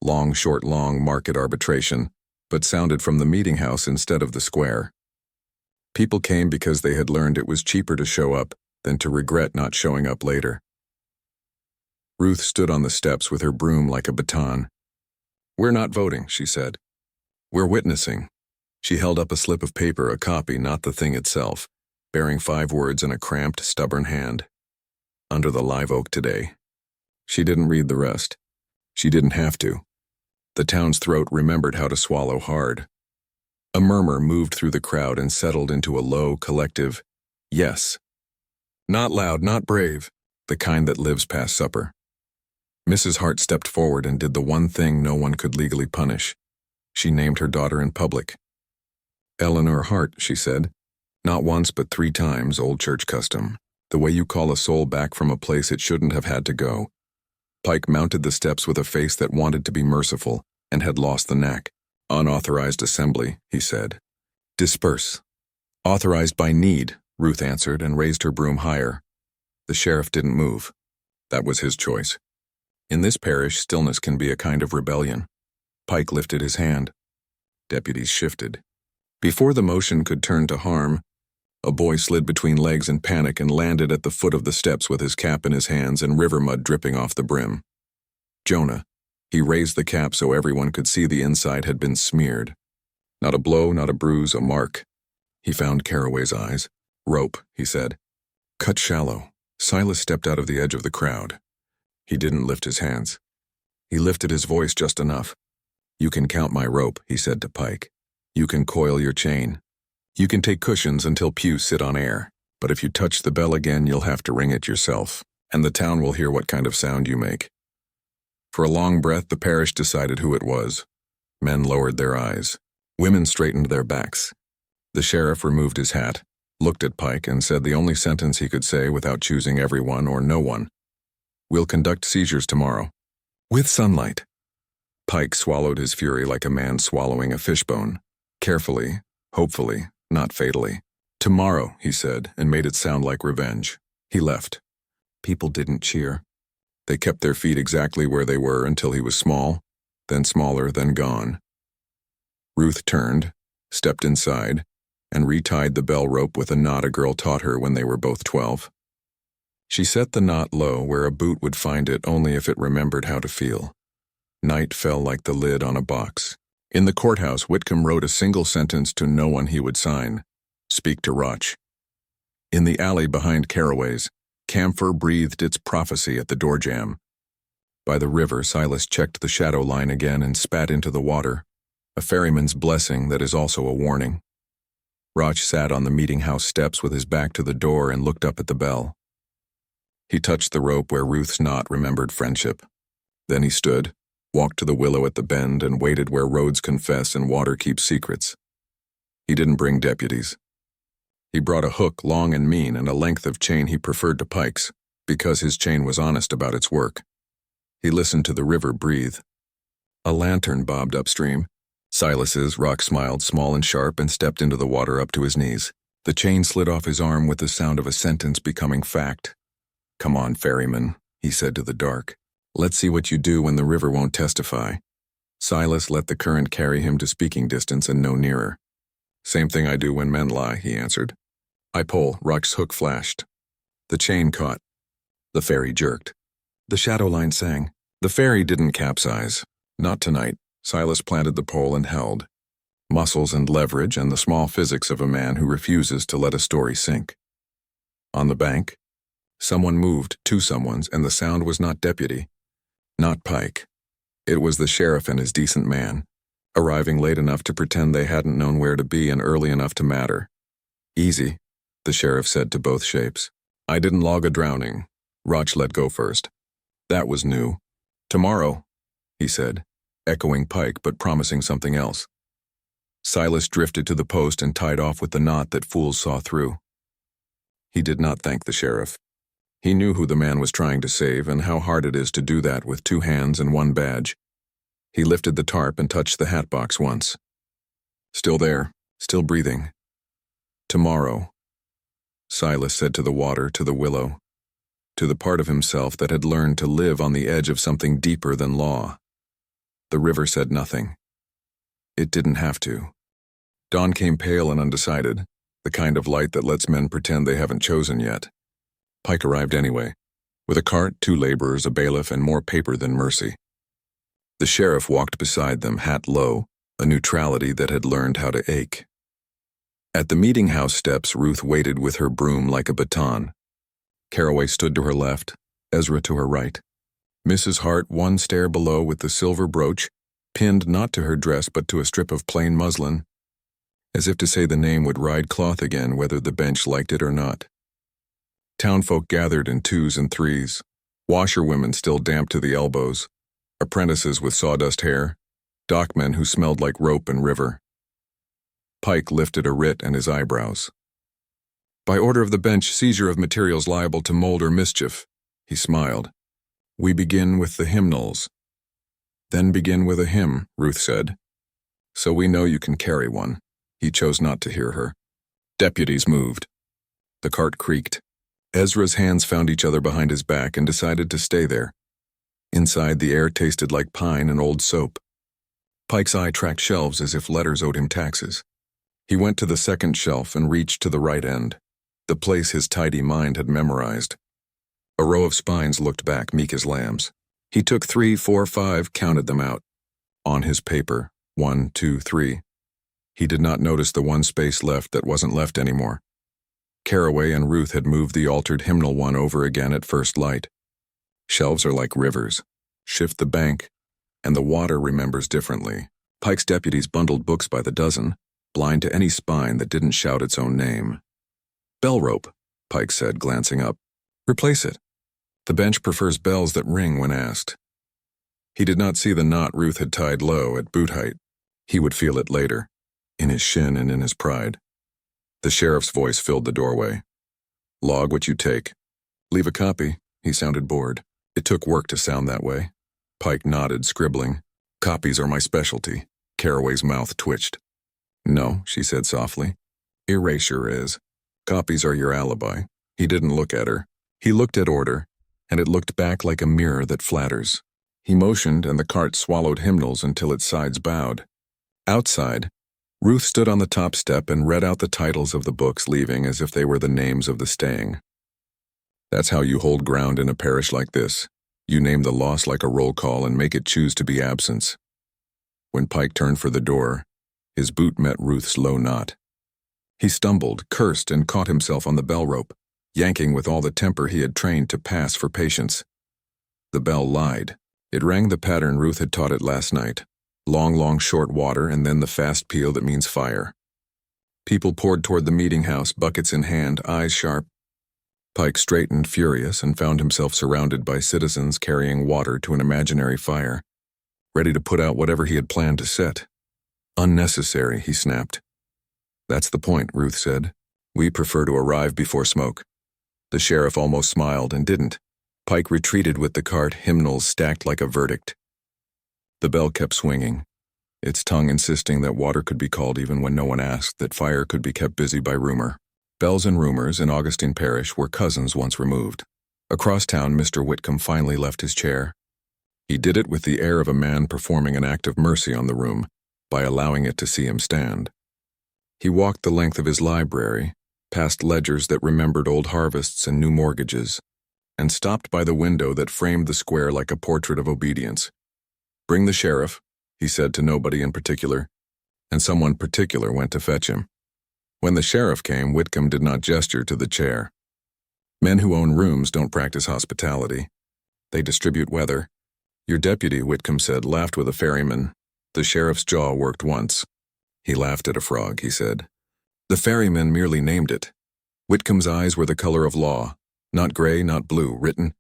Long, short, long market arbitration, but sounded from the meeting house instead of the square. People came because they had learned it was cheaper to show up than to regret not showing up later. Ruth stood on the steps with her broom like a baton. We're not voting, she said. We're witnessing. She held up a slip of paper, a copy, not the thing itself, bearing 5 words in a cramped, stubborn hand. Under the live oak today. She didn't read the rest. She didn't have to. The town's throat remembered how to swallow hard. A murmur moved through the crowd and settled into a low, collective, yes. Not loud, not brave, the kind that lives past supper. Mrs. Hart stepped forward and did the one thing no one could legally punish. She named her daughter in public. Eleanor Hart, she said. Not once but 3 times, old church custom. The way you call a soul back from a place it shouldn't have had to go. Pike mounted the steps with a face that wanted to be merciful and had lost the knack. Unauthorized assembly, he said. Disperse. Authorized by need, Ruth answered and raised her broom higher. The sheriff didn't move. That was his choice. In this parish, stillness can be a kind of rebellion. Pike lifted his hand. Deputies shifted. Before the motion could turn to harm, a boy slid between legs in panic and landed at the foot of the steps with his cap in his hands and river mud dripping off the brim. Jonah. He raised the cap so everyone could see the inside had been smeared. Not a blow, not a bruise, a mark. He found Caraway's eyes. Rope, he said. Cut shallow. Silas stepped out of the edge of the crowd. He didn't lift his hands. He lifted his voice just enough. "You can count my rope," he said to Pike. "You can coil your chain. You can take cushions until pews sit on air. But if you touch the bell again, you'll have to ring it yourself, and the town will hear what kind of sound you make." For a long breath, the parish decided who it was. Men lowered their eyes. Women straightened their backs. The sheriff removed his hat, looked at Pike, and said the only sentence he could say without choosing everyone or no one. "We'll conduct seizures tomorrow. With sunlight." Pike swallowed his fury like a man swallowing a fishbone. Carefully, hopefully, not fatally. "Tomorrow," he said, and made it sound like revenge. He left. People didn't cheer. They kept their feet exactly where they were until he was small, then smaller, then gone. Ruth turned, stepped inside, and retied the bell rope with a knot a girl taught her when they were both 12. She set the knot low where a boot would find it only if it remembered how to feel. Night fell like the lid on a box. In the courthouse, Whitcomb wrote a single sentence to no one he would sign: "Speak to Roch." In the alley behind Caraway's, camphor breathed its prophecy at the door jamb. By the river, Silas checked the shadow line again and spat into the water, a ferryman's blessing that is also a warning. Roch sat on the meeting house steps with his back to the door and looked up at the bell. He touched the rope where Ruth's knot remembered friendship. Then he stood, walked to the willow at the bend, and waited where roads confess and water keep secrets. He didn't bring deputies. He brought a hook long and mean and a length of chain he preferred to Pike's, because his chain was honest about its work. He listened to the river breathe. A lantern bobbed upstream. Silas's Rock smiled small and sharp and stepped into the water up to his knees. The chain slid off his arm with the sound of a sentence becoming fact. "Come on, ferryman," he said to the dark. "Let's see what you do when the river won't testify." Silas let the current carry him to speaking distance and no nearer. "Same thing I do when men lie," he answered. "I pull." Rock's hook flashed. The chain caught. The ferry jerked. The shadow line sang. The ferry didn't capsize. Not tonight. Silas planted the pole and held. Muscles and leverage and the small physics of a man who refuses to let a story sink. On the bank, someone moved, two someones, and the sound was not deputy, not Pike. It was the sheriff and his decent man, arriving late enough to pretend they hadn't known where to be and early enough to matter. "Easy," the sheriff said to both shapes. "I didn't log a drowning." Roch let go first. That was new. "Tomorrow," he said, echoing Pike but promising something else. Silas drifted to the post and tied off with the knot that fools saw through. He did not thank the sheriff. He knew who the man was trying to save and how hard it is to do that with 2 hands and 1 badge. He lifted the tarp and touched the hatbox once. Still there, still breathing. "Tomorrow," Silas said to the water, to the willow, to the part of himself that had learned to live on the edge of something deeper than law. The river said nothing. It didn't have to. Dawn came pale and undecided, the kind of light that lets men pretend they haven't chosen yet. Pike arrived anyway, with a cart, 2 laborers, a bailiff, and more paper than mercy. The sheriff walked beside them, hat low, a neutrality that had learned how to ache. At the meeting house steps, Ruth waited with her broom like a baton. Caraway stood to her left, Ezra to her right. Mrs. Hart 1 stair below with the silver brooch, pinned not to her dress but to a strip of plain muslin, as if to say the name would ride cloth again whether the bench liked it or not. Townfolk gathered in 2s and 3s, washerwomen still damp to the elbows, apprentices with sawdust hair, dockmen who smelled like rope and river. Pike lifted a writ and his eyebrows. "By order of the bench, seizure of materials liable to mold or mischief," he smiled. "We begin with the hymnals." "Then begin with a hymn," Ruth said. "So we know you can carry one." He chose not to hear her. Deputies moved. The cart creaked. Ezra's hands found each other behind his back and decided to stay there. Inside, the air tasted like pine and old soap. Pike's eye tracked shelves as if letters owed him taxes. He went to the second shelf and reached to the right end, the place his tidy mind had memorized. A row of spines looked back, meek as lambs. He took 3, 4, 5, counted them out. On his paper, 1, 2, 3. He did not notice the 1 space left that wasn't left anymore. Caraway and Ruth had moved the altered hymnal one over again at first light. Shelves are like rivers. Shift the bank, and the water remembers differently. Pike's deputies bundled books by the dozen, blind to any spine that didn't shout its own name. Bell rope, Pike said, glancing up. Replace it. The bench prefers bells that ring when asked. He did not see the knot Ruth had tied low at boot height. He would feel it later, in his shin and in his pride. The sheriff's voice filled the doorway. Log what you take. Leave a copy. He sounded bored. It took work to sound that way. Pike nodded, scribbling. Copies are my specialty. Caraway's mouth twitched. No, she said softly. Erasure is. Copies are your alibi. He didn't look at her. He looked at order, and it looked back like a mirror that flatters. He motioned, and the cart swallowed hymnals until its sides bowed. Outside, Ruth stood on the top step and read out the titles of the books, leaving as if they were the names of the staying. That's how you hold ground in a parish like this. You name the loss like a roll call and make it choose to be absence. When Pike turned for the door, his boot met Ruth's low knot. He stumbled, cursed, and caught himself on the bell rope, yanking with all the temper he had trained to pass for patience. The bell lied. It rang the pattern Ruth had taught it last night. Long, short water, and then the fast peal that means fire. People poured toward the meeting house, buckets in hand, eyes sharp. Pike straightened, furious, and found himself surrounded by citizens carrying water to an imaginary fire, ready to put out whatever he had planned to set. Unnecessary, he snapped. That's the point, Ruth said. We prefer to arrive before smoke. The sheriff almost smiled and didn't. Pike retreated with the cart, hymnals stacked like a verdict. The bell kept swinging, its tongue insisting that water could be called even when no one asked, that fire could be kept busy by rumor. Bells and rumors in Augustine Parish were cousins once removed. Across town, Mr. Whitcomb finally left his chair. He did it with the air of a man performing an act of mercy on the room by allowing it to see him stand. He walked the length of his library, past ledgers that remembered old harvests and new mortgages, and stopped by the window that framed the square like a portrait of obedience. Bring the sheriff, he said to nobody in particular, and someone particular went to fetch him. When the sheriff came, Whitcomb did not gesture to the chair. Men who own rooms don't practice hospitality. They distribute weather. Your deputy, Whitcomb said, laughed with a ferryman. The sheriff's jaw worked once. He laughed at a frog, he said. The ferryman merely named it. Whitcomb's eyes were the color of law, not gray, not blue, written.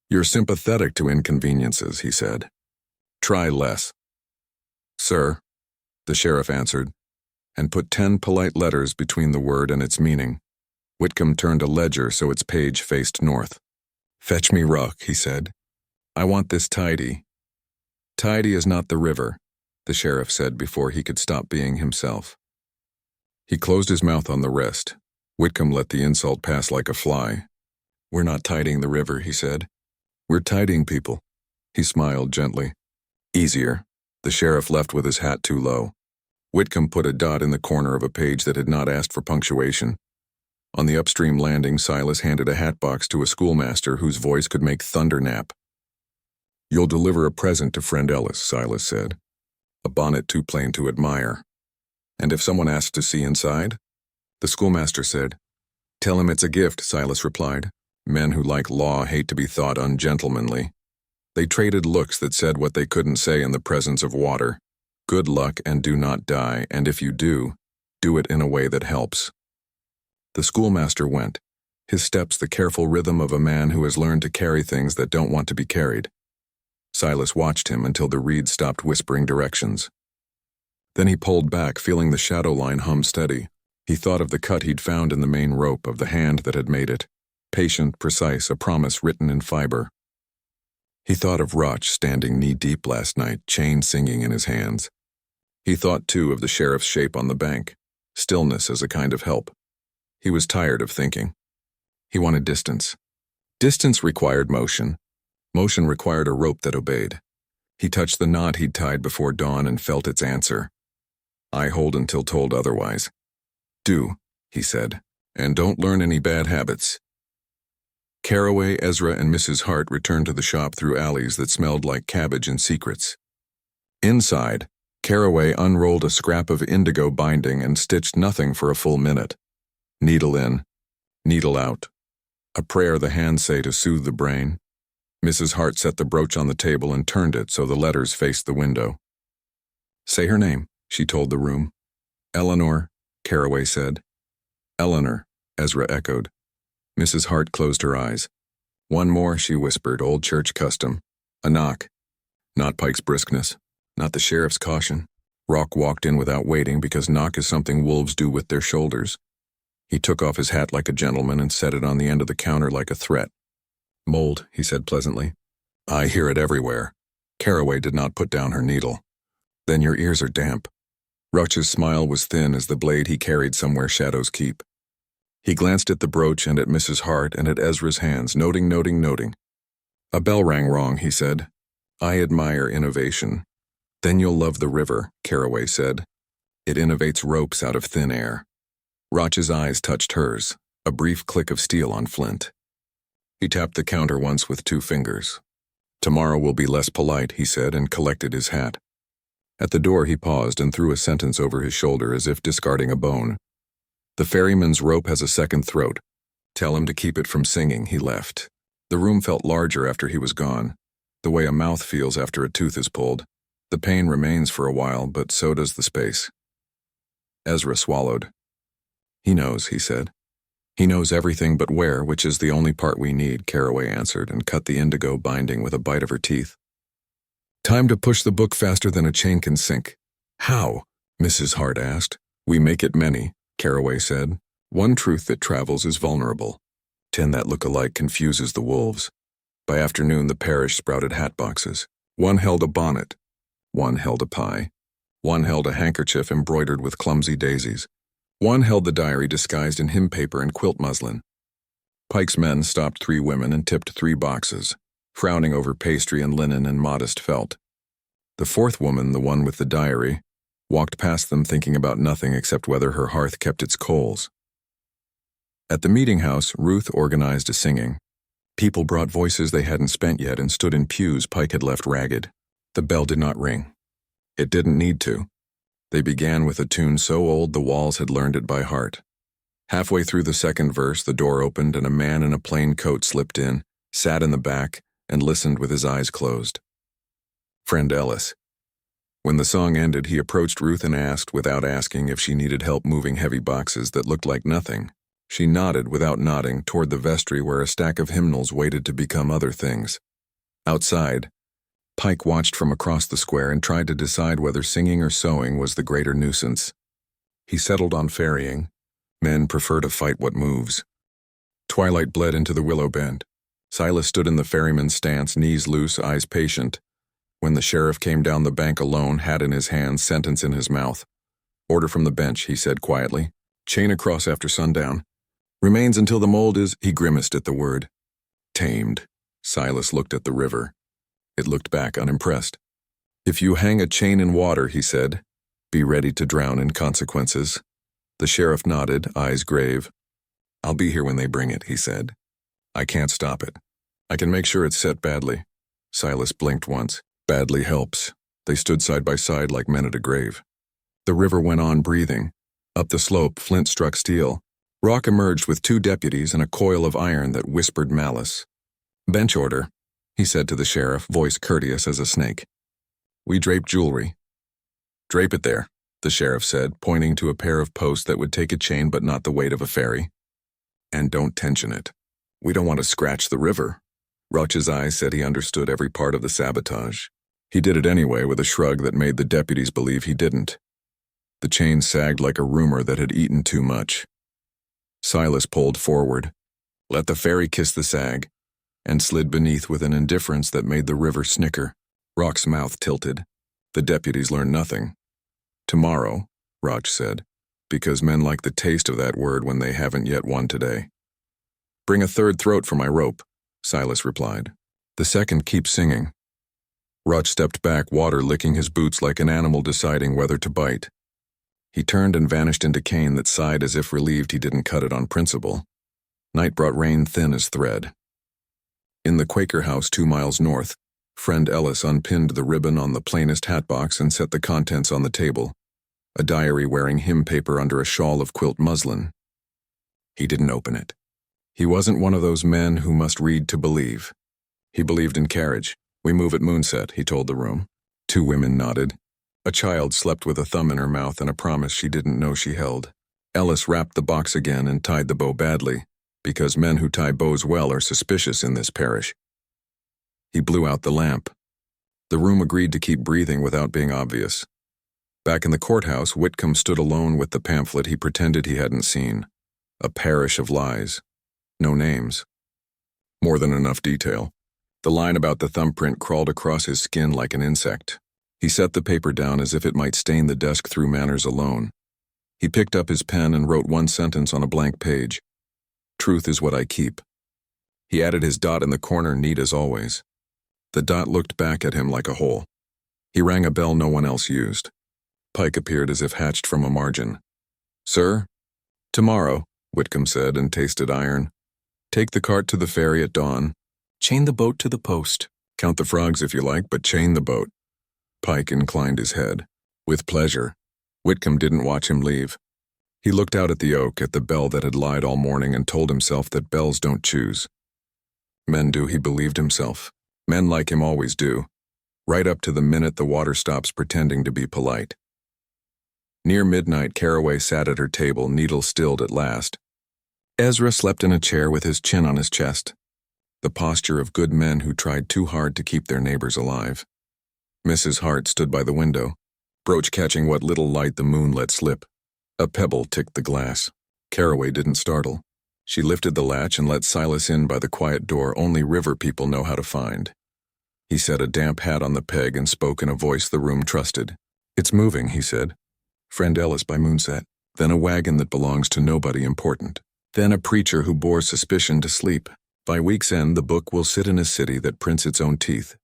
You're sympathetic to inconveniences, he said. Try less. Sir, the sheriff answered, and put 10 polite letters between the word and its meaning. Whitcomb turned a ledger so its page faced north. Fetch me rock, he said. I want this tidy. Tidy is not the river, the sheriff said before he could stop being himself. He closed his mouth on the rest. Whitcomb let the insult pass like a fly. We're not tidying the river, he said. We're tidying people. He smiled gently. Easier. The sheriff left with his hat too low. Whitcomb put a dot in the corner of a page that had not asked for punctuation. On the upstream landing, Silas handed a hatbox to a schoolmaster whose voice could make thunder nap. You'll deliver a present to friend Ellis, Silas said. A bonnet too plain to admire. And if someone asks to see inside? The schoolmaster said. Tell him it's a gift, Silas replied. Men who like law hate to be thought ungentlemanly. They traded looks that said what they couldn't say in the presence of water. Good luck and do not die, and if you do it in a way that helps. The schoolmaster went, his steps the careful rhythm of a man who has learned to carry things that don't want to be carried. Silas watched him until the reeds stopped whispering directions. Then he pulled back, feeling the shadow line hum steady. He thought of the cut he'd found in the main rope, of the hand that had made it. Patient, precise, a promise written in fiber. He thought of Roch standing knee-deep last night, chain singing in his hands. He thought, too, of the sheriff's shape on the bank, stillness as a kind of help. He was tired of thinking. He wanted distance. Distance required motion. Motion required a rope that obeyed. He touched the knot he'd tied before dawn and felt its answer. I hold until told otherwise. Do, he said, and don't learn any bad habits. Caraway, Ezra, and Mrs. Hart returned to the shop through alleys that smelled like cabbage and secrets. Inside, Caraway unrolled a scrap of indigo binding and stitched nothing for a full minute. Needle in. Needle out. A prayer the hands say to soothe the brain. Mrs. Hart set the brooch on the table and turned it so the letters faced the window. Say her name, she told the room. Eleanor, Caraway said. Eleanor, Ezra echoed. Mrs. Hart closed her eyes. One more, she whispered, old church custom. A knock. Not Pike's briskness, not the sheriff's caution. Rock walked in without waiting because knock is something wolves do with their shoulders. He took off his hat like a gentleman and set it on the end of the counter like a threat. Mold, he said pleasantly. I hear it everywhere. Caraway did not put down her needle. Then your ears are damp. Ruch's smile was thin as the blade he carried somewhere shadows keep. He glanced at the brooch and at Mrs. Hart and at Ezra's hands, noting. A bell rang wrong, he said. I admire innovation. Then you'll love the river, Caraway said. It innovates ropes out of thin air. Ruch's eyes touched hers, a brief click of steel on flint. He tapped the counter once with 2 fingers. Tomorrow will be less polite, he said, and collected his hat. At the door he paused and threw a sentence over his shoulder as if discarding a bone. The ferryman's rope has a second throat. Tell him to keep it from singing, he left. The room felt larger after he was gone, the way a mouth feels after a tooth is pulled. The pain remains for a while, but so does the space. Ezra swallowed. He knows, he said. He knows everything but where, which is the only part we need, Caraway answered and cut the indigo binding with a bite of her teeth. Time to push the book faster than a chain can sink. How? Mrs. Hart asked. We make it many, Caraway said. One truth that travels is vulnerable. 10 that look alike confuses the wolves. By afternoon, the parish sprouted hatboxes. One held a bonnet. One held a pie. One held a handkerchief embroidered with clumsy daisies. One held the diary disguised in hymn paper and quilt muslin. Pike's men stopped 3 women and tipped 3 boxes, frowning over pastry and linen and modest felt. The 4th woman, the one with the diary, walked past them thinking about nothing except whether her hearth kept its coals. At the meeting house, Ruth organized a singing. People brought voices they hadn't spent yet and stood in pews Pike had left ragged. The bell did not ring. It didn't need to. They began with a tune so old the walls had learned it by heart. Halfway through the second verse, the door opened and a man in a plain coat slipped in, sat in the back, and listened with his eyes closed. Friend Ellis. When the song ended, he approached Ruth and asked, without asking, if she needed help moving heavy boxes that looked like nothing. She nodded without nodding toward the vestry where a stack of hymnals waited to become other things. Outside, Pike watched from across the square and tried to decide whether singing or sewing was the greater nuisance. He settled on ferrying. Men prefer to fight what moves. Twilight bled into the willow bend. Silas stood in the ferryman's stance, knees loose, eyes patient. When the sheriff came down the bank alone, hat in his hand, sentence in his mouth. Order from the bench, he said quietly. Chain across after sundown. Remains until the mold is, he grimaced at the word. Tamed. Silas looked at the river. It looked back unimpressed. If you hang a chain in water, he said, be ready to drown in consequences. The sheriff nodded, eyes grave. I'll be here when they bring it, he said. I can't stop it. I can make sure it's set badly. Silas blinked once. Badly helps. They stood side by side like men at a grave. The river went on breathing. Up the slope, flint struck steel. Rock emerged with 2 deputies and a coil of iron that whispered malice. Bench order, he said to the sheriff, voice courteous as a snake. We drape jewelry. Drape it there, the sheriff said, pointing to a pair of posts that would take a chain but not the weight of a ferry. And don't tension it. We don't want to scratch the river. Ruch's eyes said he understood every part of the sabotage. He did it anyway with a shrug that made the deputies believe he didn't. The chain sagged like a rumor that had eaten too much. Silas pulled forward, let the ferry kiss the sag, and slid beneath with an indifference that made the river snicker. Rock's mouth tilted. The deputies learned nothing. Tomorrow, Roch said, because men like the taste of that word when they haven't yet won today. Bring a 3rd throat for my rope, Silas replied. The 2nd keeps singing. Roch stepped back, water licking his boots like an animal deciding whether to bite. He turned and vanished into cane that sighed as if relieved he didn't cut it on principle. Night brought rain thin as thread. In the Quaker house 2 miles north, friend Ellis unpinned the ribbon on the plainest hatbox and set the contents on the table, a diary wearing hymn paper under a shawl of quilt muslin. He didn't open it. He wasn't one of those men who must read to believe. He believed in carriage. We move at moonset, he told the room. 2 women nodded. A child slept with a thumb in her mouth and a promise she didn't know she held. Ellis wrapped the box again and tied the bow badly, because men who tie bows well are suspicious in this parish. He blew out the lamp. The room agreed to keep breathing without being obvious. Back in the courthouse, Whitcomb stood alone with the pamphlet he pretended he hadn't seen. A parish of lies. No names. More than enough detail. The line about the thumbprint crawled across his skin like an insect. He set the paper down as if it might stain the desk through manners alone. He picked up his pen and wrote one sentence on a blank page. Truth is what I keep. He added his dot in the corner, neat as always. The dot looked back at him like a hole. He rang a bell no one else used. Pike appeared as if hatched from a margin. Sir? Tomorrow, Whitcomb said and tasted iron. Take the cart to the ferry at dawn. Chain the boat to the post. Count the frogs if you like, but chain the boat. Pike inclined his head. With pleasure. Whitcomb didn't watch him leave. He looked out at the oak, at the bell that had lied all morning, and told himself that bells don't choose. Men do, he believed himself. Men like him always do. Right up to the minute the water stops pretending to be polite. Near midnight, Caraway sat at her table, needle-stilled at last. Ezra slept in a chair with his chin on his chest. The posture of good men who tried too hard to keep their neighbors alive. Mrs. Hart stood by the window, brooch catching what little light the moon let slip. A pebble ticked the glass. Caraway didn't startle. She lifted the latch and let Silas in by the quiet door only river people know how to find. He set a damp hat on the peg and spoke in a voice the room trusted. It's moving, he said. Friend Ellis by moonset. Then a wagon that belongs to nobody important. Then a preacher who bore suspicion to sleep. By week's end, the book will sit in a city that prints its own teeth.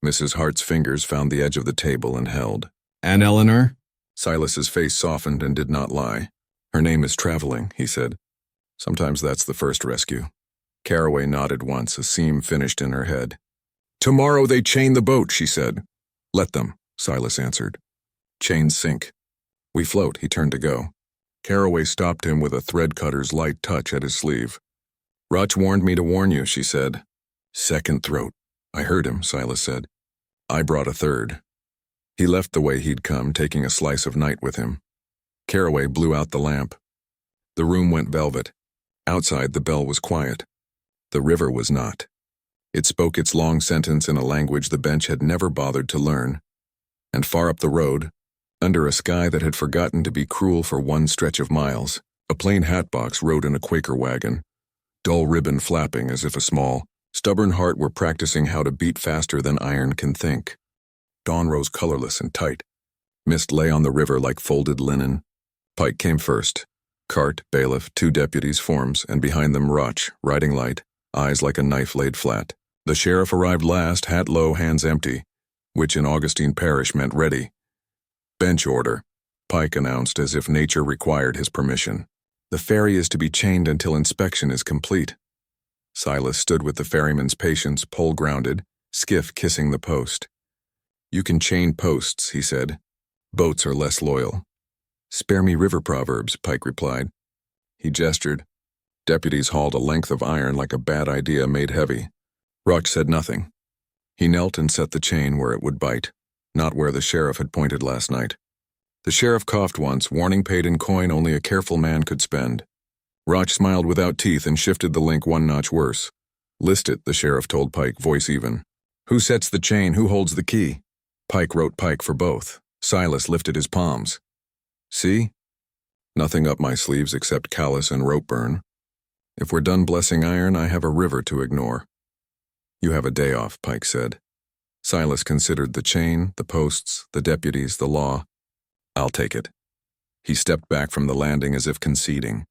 Mrs. Hart's fingers found the edge of the table and held. And Eleanor? Silas's face softened and did not lie. Her name is Traveling, he said. Sometimes that's the first rescue. Caraway nodded once, a seam finished in her head. Tomorrow they chain the boat, she said. Let them, Silas answered. Chains sink. We float, he turned to go. Caraway stopped him with a thread cutter's light touch at his sleeve. Roch warned me to warn you, she said. Second throat. I heard him, Silas said. I brought a third. He left the way he'd come, taking a slice of night with him. Caraway blew out the lamp. The room went velvet. Outside, the bell was quiet. The river was not. It spoke its long sentence in a language the bench had never bothered to learn. And far up the road, under a sky that had forgotten to be cruel for one stretch of miles, a plain hatbox rode in a Quaker wagon, dull ribbon flapping as if a small, stubborn heart were practicing how to beat faster than iron can think. Dawn rose colorless and tight. Mist lay on the river like folded linen. Pike came first. Cart, bailiff, 2 deputies, forms, and behind them Roch, riding light, eyes like a knife laid flat. The sheriff arrived last, hat low, hands empty, which in Augustine Parish meant ready. Bench order, Pike announced as if nature required his permission. The ferry is to be chained until inspection is complete. Silas stood with the ferryman's patience, pole grounded, skiff kissing the post. You can chain posts, he said. Boats are less loyal. Spare me river proverbs, Pike replied. He gestured. Deputies hauled a length of iron like a bad idea made heavy. Roch said nothing. He knelt and set the chain where it would bite, not where the sheriff had pointed last night. The sheriff coughed once, warning paid in coin only a careful man could spend. Roch smiled without teeth and shifted the link 1 notch worse. List it, the sheriff told Pike, voice even. Who sets the chain? Who holds the key? Pike wrote Pike for both. Silas lifted his palms. See? Nothing up my sleeves except callus and rope burn. If we're done blessing iron, I have a river to ignore. You have a day off, Pike said. Silas considered the chain, the posts, the deputies, the law. I'll take it. He stepped back from the landing as if conceding.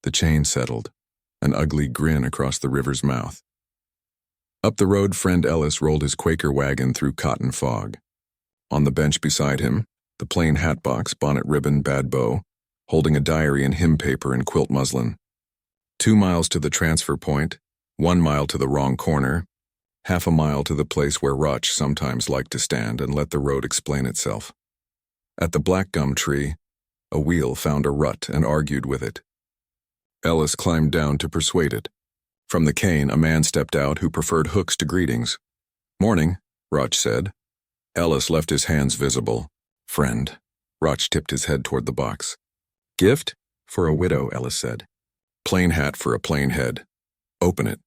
The chain settled, an ugly grin across the river's mouth. Up the road, friend Ellis rolled his Quaker wagon through cotton fog. On the bench beside him, the plain hatbox, bonnet ribbon, bad bow, holding a diary and hymn paper in quilt muslin. 2 miles to the transfer point, 1 mile to the wrong corner, half a mile to the place where Roch sometimes liked to stand and let the road explain itself. At the black gum tree, a wheel found a rut and argued with it. Ellis climbed down to persuade it. From the cane, a man stepped out who preferred hooks to greetings. "Morning," Roch said. Ellis left his hands visible. "Friend." Roch tipped his head toward the box. "Gift?" "For a widow," Ellis said. "Plain hat for a plain head. Open it."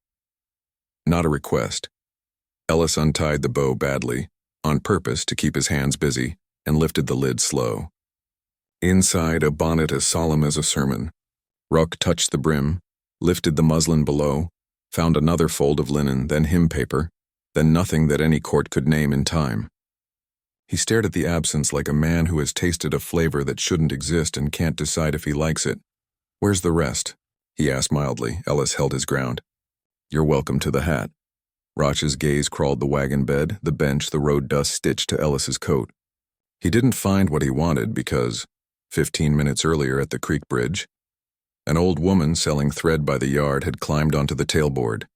"Not a request." Ellis untied the bow badly, on purpose to keep his hands busy, and lifted the lid slow. Inside, a bonnet as solemn as a sermon. Roch touched the brim, lifted the muslin below, found another fold of linen, then hymn paper, then nothing that any court could name in time. He stared at the absence like a man who has tasted a flavor that shouldn't exist and can't decide if he likes it. "Where's the rest?" he asked mildly. Ellis held his ground. "You're welcome to the hat." Roch's gaze crawled the wagon bed, the bench, the road dust stitched to Ellis's coat. He didn't find what he wanted because, 15 minutes earlier at the creek bridge, an old woman selling thread by the yard had climbed onto the tailboard,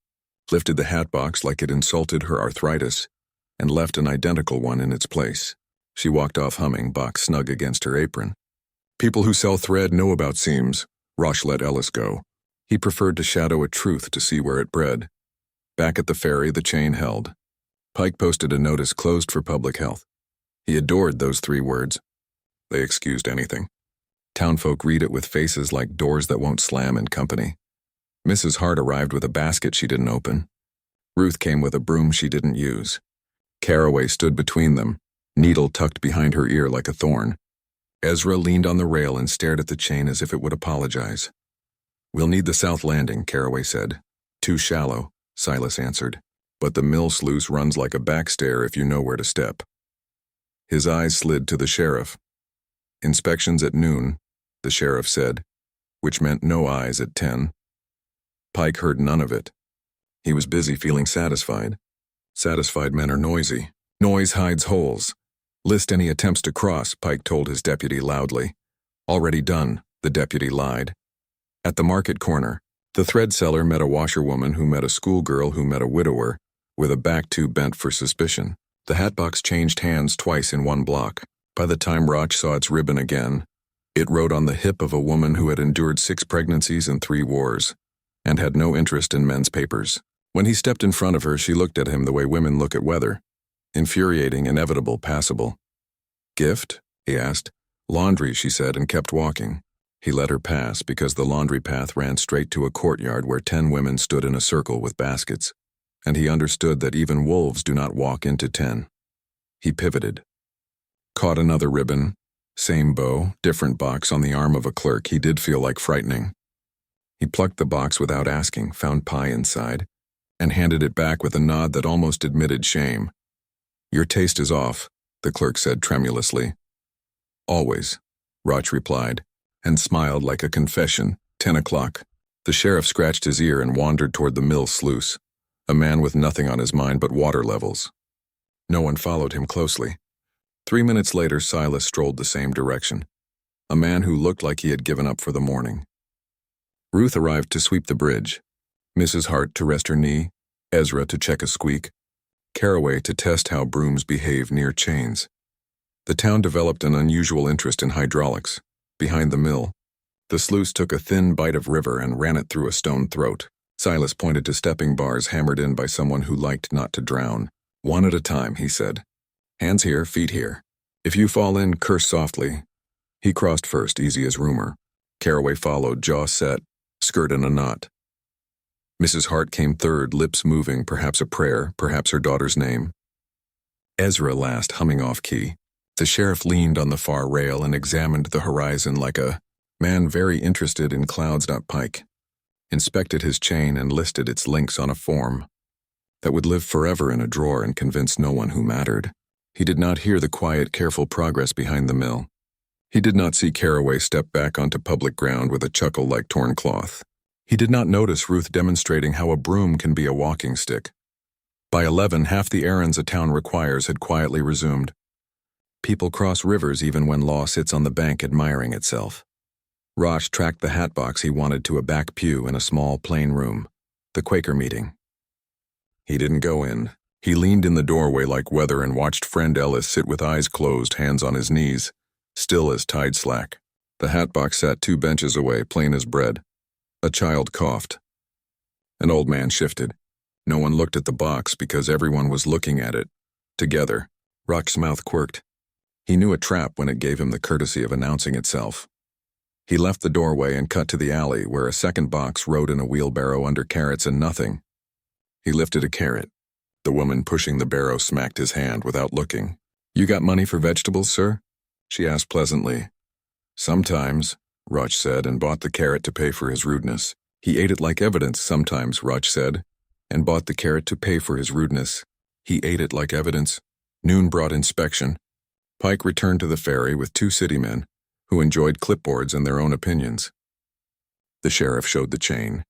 lifted the hatbox like it insulted her arthritis, and left an identical one in its place. She walked off humming, box snug against her apron. "People who sell thread know about seams." Roch let Ellis go. He preferred to shadow a truth to see where it bred. Back at the ferry, the chain held. Pike posted a notice closed for public health. He adored those 3 words. They excused anything. Townfolk read it with faces like doors that won't slam in company. Mrs. Hart arrived with a basket she didn't open. Ruth came with a broom she didn't use. Caraway stood between them, needle tucked behind her ear like a thorn. Ezra leaned on the rail and stared at the chain as if it would apologize. "We'll need the south landing," Caraway said. "Too shallow," Silas answered. "But the mill sluice runs like a backstair if you know where to step." His eyes slid to the sheriff. "Inspections at noon," the sheriff said, which meant no eyes at 10. Pike heard none of it. He was busy feeling satisfied. Satisfied men are noisy. Noise hides holes. "List any attempts to cross," Pike told his deputy loudly. "Already done," the deputy lied. At the market corner, the thread seller met a washerwoman who met a schoolgirl who met a widower, with a back too bent for suspicion. The hatbox changed hands twice in one block. By the time Roch saw its ribbon again, it rode on the hip of a woman who had endured 6 pregnancies and 3 wars, and had no interest in men's papers. When he stepped in front of her, she looked at him the way women look at weather. Infuriating, inevitable, passable. "Gift?" he asked. "Laundry," she said, and kept walking. He let her pass because the laundry path ran straight to a courtyard where 10 women stood in a circle with baskets, and he understood that even wolves do not walk into 10. He pivoted. Caught another ribbon, same bow, different box on the arm of a clerk. He did feel like frightening. He plucked the box without asking, found pie inside, and handed it back with a nod that almost admitted shame. "Your taste is off," the clerk said tremulously. "Always," Roch replied, and smiled like a confession. 10 o'clock. The sheriff scratched his ear and wandered toward the mill sluice, a man with nothing on his mind but water levels. No one followed him closely. 3 minutes later, Silas strolled the same direction, a man who looked like he had given up for the morning. Ruth arrived to sweep the bridge, Mrs. Hart to rest her knee, Ezra to check a squeak, Caraway to test how brooms behave near chains. The town developed an unusual interest in hydraulics. Behind the mill, the sluice took a thin bite of river and ran it through a stone throat. Silas pointed to stepping bars hammered in by someone who liked not to drown. "One at a time," he said. "Hands here, feet here. If you fall in, curse softly." He crossed first, easy as rumor. Caraway followed, jaw set, skirt in a knot. Mrs. Hart came third, lips moving, perhaps a prayer, perhaps her daughter's name. Ezra last, humming off key. The sheriff leaned on the far rail and examined the horizon like a man very interested in clouds, not Pike. Inspected his chain and listed its links on a form that would live forever in a drawer and convince no one who mattered. He did not hear the quiet, careful progress behind the mill. He did not see Caraway step back onto public ground with a chuckle like torn cloth. He did not notice Ruth demonstrating how a broom can be a walking stick. By 11, half the errands a town requires had quietly resumed. People cross rivers even when law sits on the bank admiring itself. Roch tracked the hatbox he wanted to a back pew in a small, plain room, the Quaker meeting. He didn't go in. He leaned in the doorway like weather and watched friend Ellis sit with eyes closed, hands on his knees, still as tide slack. The hatbox sat 2 benches away, plain as bread. A child coughed. An old man shifted. No one looked at the box because everyone was looking at it. Together, Rock's mouth quirked. He knew a trap when it gave him the courtesy of announcing itself. He left the doorway and cut to the alley where a second box rode in a wheelbarrow under carrots and nothing. He lifted a carrot. The woman pushing the barrow smacked his hand without looking. "You got money for vegetables, sir?" she asked pleasantly. "Sometimes," Roch said, and bought the carrot to pay for his rudeness. He ate it like evidence, sometimes, Roch said, and bought the carrot to pay for his rudeness. He ate it like evidence. Noon brought inspection. Pike returned to the ferry with 2 city men, who enjoyed clipboards and their own opinions. The sheriff showed the chain.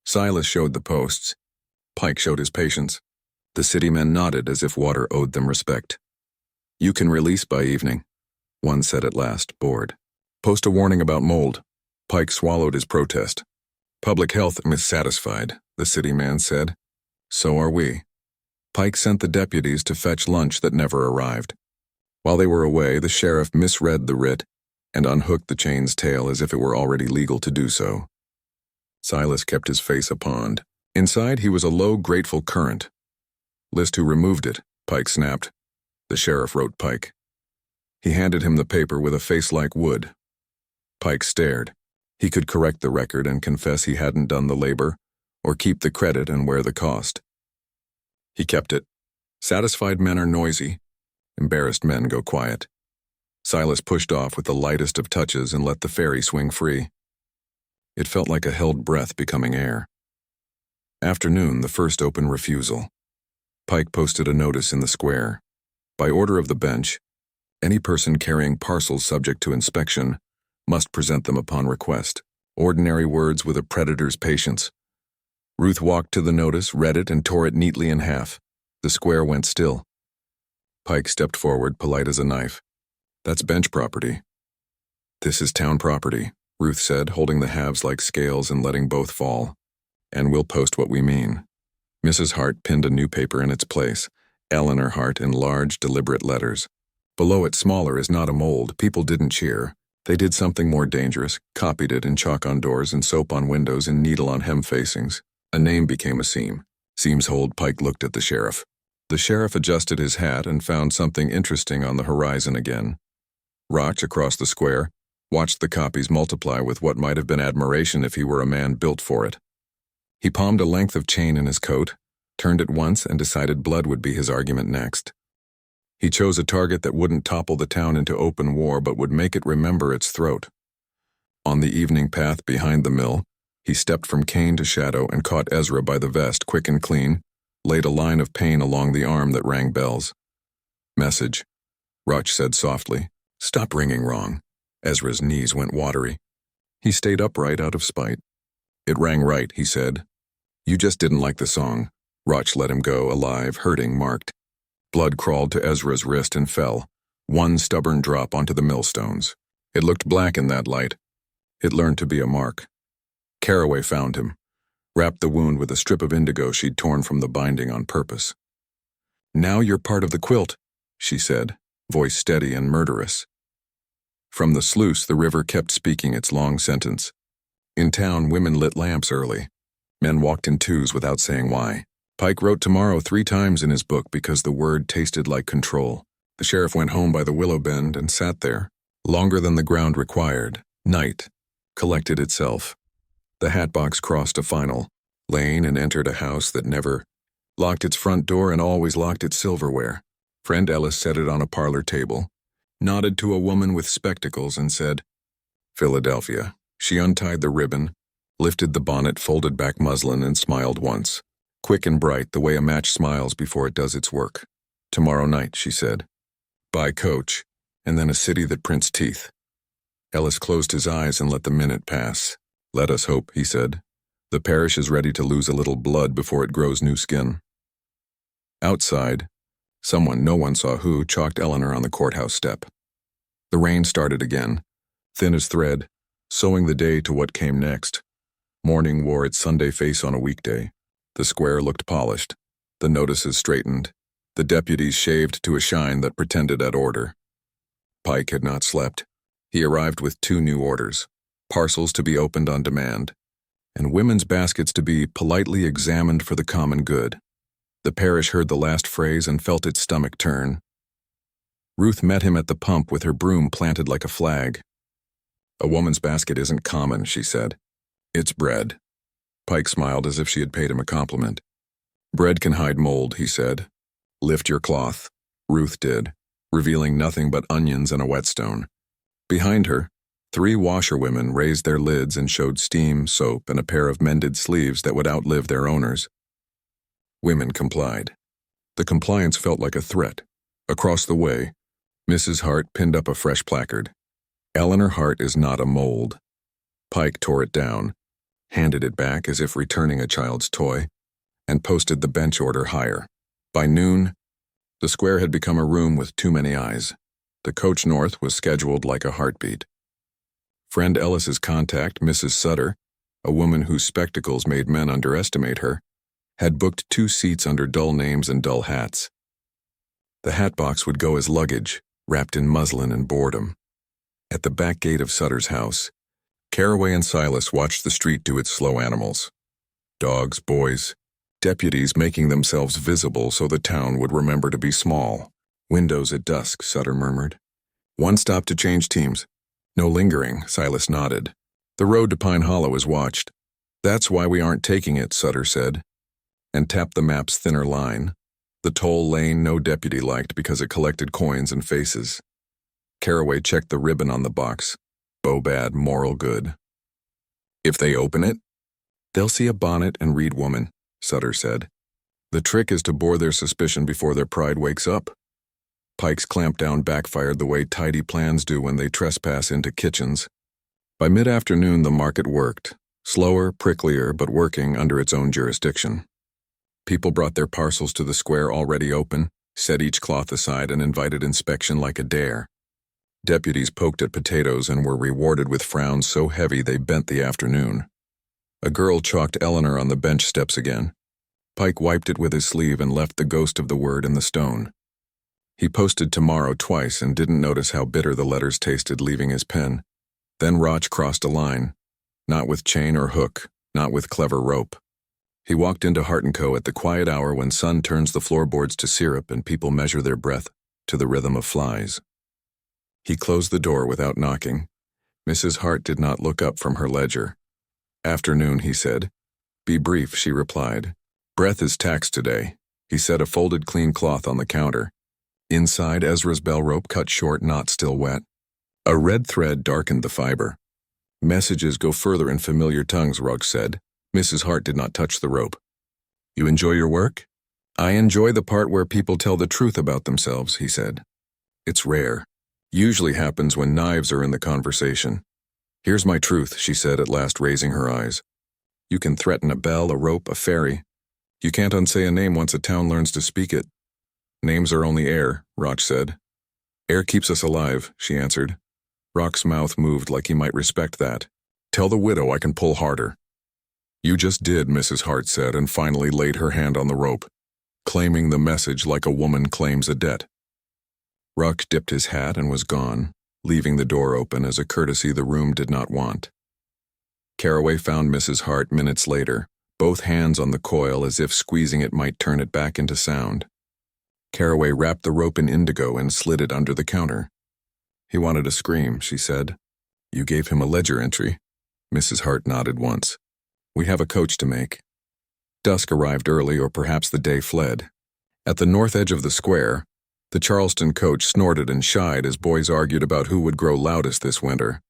Silas showed the posts. Pike showed his patience. The city men nodded as if water owed them respect. "You can release by evening," one said at last, bored. "Post a warning about mold." Pike swallowed his protest. "Public health is satisfied," the city man said. "So are we." Pike sent the deputies to fetch lunch that never arrived. While they were away, the sheriff misread the writ and unhooked the chain's tail as if it were already legal to do so. Silas kept his face a pond. Inside, he was a low, grateful current. "List who removed it," Pike snapped. The sheriff wrote Pike. He handed him the paper with a face like wood. Pike stared. He could correct the record and confess he hadn't done the labor, or keep the credit and wear the cost. He kept it. Satisfied men are noisy. Embarrassed men go quiet. Silas pushed off with the lightest of touches and let the ferry swing free. It felt like a held breath becoming air. Afternoon, the first open refusal. Pike posted a notice in the square. By order of the bench, any person carrying parcels subject to inspection must present them upon request. Ordinary words with a predator's patience. Ruth walked to the notice, read it, and tore it neatly in half. The square went still. Pike stepped forward, polite as a knife. "That's bench property." "This is town property," Ruth said, holding the halves like scales and letting both fall. "And we'll post what we mean." Mrs. Hart pinned a new paper in its place, Eleanor Hart in large, deliberate letters. Below it, smaller as not a mold, people didn't cheer. They did something more dangerous, copied it in chalk on doors and soap on windows and needle on hem facings. A name became a seam. Seams hold. Pike looked at the sheriff. The sheriff adjusted his hat and found something interesting on the horizon again. Roch, across the square, watched the copies multiply with what might have been admiration if he were a man built for it. He palmed a length of chain in his coat, turned it once, and decided blood would be his argument next. He chose a target that wouldn't topple the town into open war but would make it remember its throat. On the evening path behind the mill, he stepped from cane to shadow and caught Ezra by the vest, quick and clean, laid a line of pain along the arm that rang bells. "Message," Roch said softly. "Stop ringing wrong." Ezra's knees went watery. He stayed upright out of spite. "It rang right," he said. "You just didn't like the song." Roch let him go, alive, hurting, marked. Blood crawled to Ezra's wrist and fell, one stubborn drop onto the millstones. It looked black in that light. It learned to be a mark. Caraway found him, wrapped the wound with a strip of indigo she'd torn from the binding on purpose. "Now you're part of the quilt," she said, voice steady and murderous. From the sluice, the river kept speaking its long sentence. In town, women lit lamps early. Men walked in twos without saying why. Pike wrote tomorrow 3 times in his book because the word tasted like control. The sheriff went home by the willow bend and sat there, longer than the ground required. Night collected itself. The hatbox crossed a final lane and entered a house that never locked its front door and always locked its silverware. Friend Ellis set it on a parlor table, nodded to a woman with spectacles and said, "Philadelphia." She untied the ribbon, lifted the bonnet, folded back muslin, and smiled once. Quick and bright, the way a match smiles before it does its work. "Tomorrow night," she said. "By coach, and then a city that prints teeth." Ellis closed his eyes and let the minute pass. "Let us hope," he said. "The parish is ready to lose a little blood before it grows new skin." Outside, someone, no one saw who, chalked Eleanor on the courthouse step. The rain started again, thin as thread, sewing the day to what came next. Morning wore its Sunday face on a weekday. The square looked polished, the notices straightened, the deputies shaved to a shine that pretended at order. Pike had not slept. He arrived with 2 new orders, parcels to be opened on demand. and women's baskets to be politely examined for the common good. The parish heard the last phrase and felt its stomach turn. Ruth met him at the pump with her broom planted like a flag. "A woman's basket isn't common," she said. "It's bread." Pike smiled as if she had paid him a compliment. "Bread can hide mold," he said. "Lift your cloth." Ruth did, revealing nothing but onions and a whetstone. Behind her, 3 washerwomen raised their lids and showed steam, soap, and a pair of mended sleeves that would outlive their owners. Women complied. The compliance felt like a threat. Across the way, Mrs. Hart pinned up a fresh placard. "Eleanor Hart is not a mold." Pike tore it down, handed it back as if returning a child's toy, and posted the bench order higher. By noon, the square had become a room with too many eyes. The coach north was scheduled like a heartbeat. Friend Ellis's contact, Mrs. Sutter, a woman whose spectacles made men underestimate her, had booked 2 seats under dull names and dull hats. The hatbox would go as luggage, wrapped in muslin and boredom. At the back gate of Sutter's house, Caraway and Silas watched the street do its slow animals. Dogs, boys, deputies making themselves visible so the town would remember to be small. "Windows at dusk," Sutter murmured. "One stop to change teams. No lingering," Silas nodded. "The road to Pine Hollow is watched." "That's why we aren't taking it," Sutter said, and tapped the map's thinner line. The toll lane no deputy liked because it collected coins and faces. Caraway checked the ribbon on the box. "Beau bad, moral good." "If they open it?" "They'll see a bonnet and read woman," Sutter said. "The trick is to bore their suspicion before their pride wakes up." Pike's clampdown backfired the way tidy plans do when they trespass into kitchens. By mid-afternoon the market worked, slower, pricklier, but working under its own jurisdiction. People brought their parcels to the square already open, set each cloth aside and invited inspection like a dare. Deputies poked at potatoes and were rewarded with frowns so heavy they bent the afternoon. A girl chalked Eleanor on the bench steps again. Pike wiped it with his sleeve and left the ghost of the word in the stone. He posted tomorrow twice and didn't notice how bitter the letters tasted leaving his pen. Then Roch crossed a line. Not with chain or hook, not with clever rope. He walked into Hart & Co. at the quiet hour when sun turns the floorboards to syrup and people measure their breath to the rhythm of flies. He closed the door without knocking. Mrs. Hart did not look up from her ledger. "Afternoon," he said. "Be brief," she replied. "Breath is taxed today." He set a folded clean cloth on the counter. Inside, Ezra's bell rope cut short, not still wet. A red thread darkened the fiber. "Messages go further in familiar tongues," Rugg said. Mrs. Hart did not touch the rope. "You enjoy your work?" "I enjoy the part where people tell the truth about themselves," he said. "It's rare. Usually happens when knives are in the conversation." "Here's my truth," she said, at last raising her eyes. "You can threaten a bell, a rope, a ferry. You can't unsay a name once a town learns to speak it." "Names are only air," Roch said. "Air keeps us alive," she answered. Roch's mouth moved like he might respect that. "Tell the widow I can pull harder." "You just did," Mrs. Hart said, and finally laid her hand on the rope, claiming the message like a woman claims a debt. Roch dipped his hat and was gone, leaving the door open as a courtesy the room did not want. Caraway found Mrs. Hart minutes later, both hands on the coil as if squeezing it might turn it back into sound. Caraway wrapped the rope in indigo and slid it under the counter. "He wanted to scream," she said. "You gave him a ledger entry?" Mrs. Hart nodded once. "We have a coach to make." Dusk arrived early, or perhaps the day fled. At the north edge of the square, the Charleston coach snorted and shied as boys argued about who would grow loudest this winter.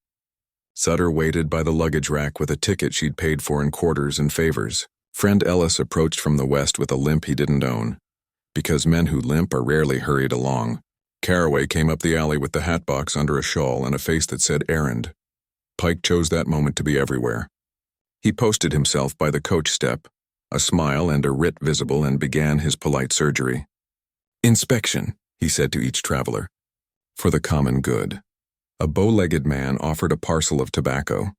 Sutter waited by the luggage rack with a ticket she'd paid for in quarters and favors. Friend Ellis approached from the west with a limp he didn't own. Because men who limp are rarely hurried along. Caraway came up the alley with the hatbox under a shawl and a face that said errand. Pike chose that moment to be everywhere. He posted himself by the coach step, a smile and a writ visible, and began his polite surgery. "Inspection," he said to each traveler. "For the common good." A bow-legged man offered a parcel of tobacco.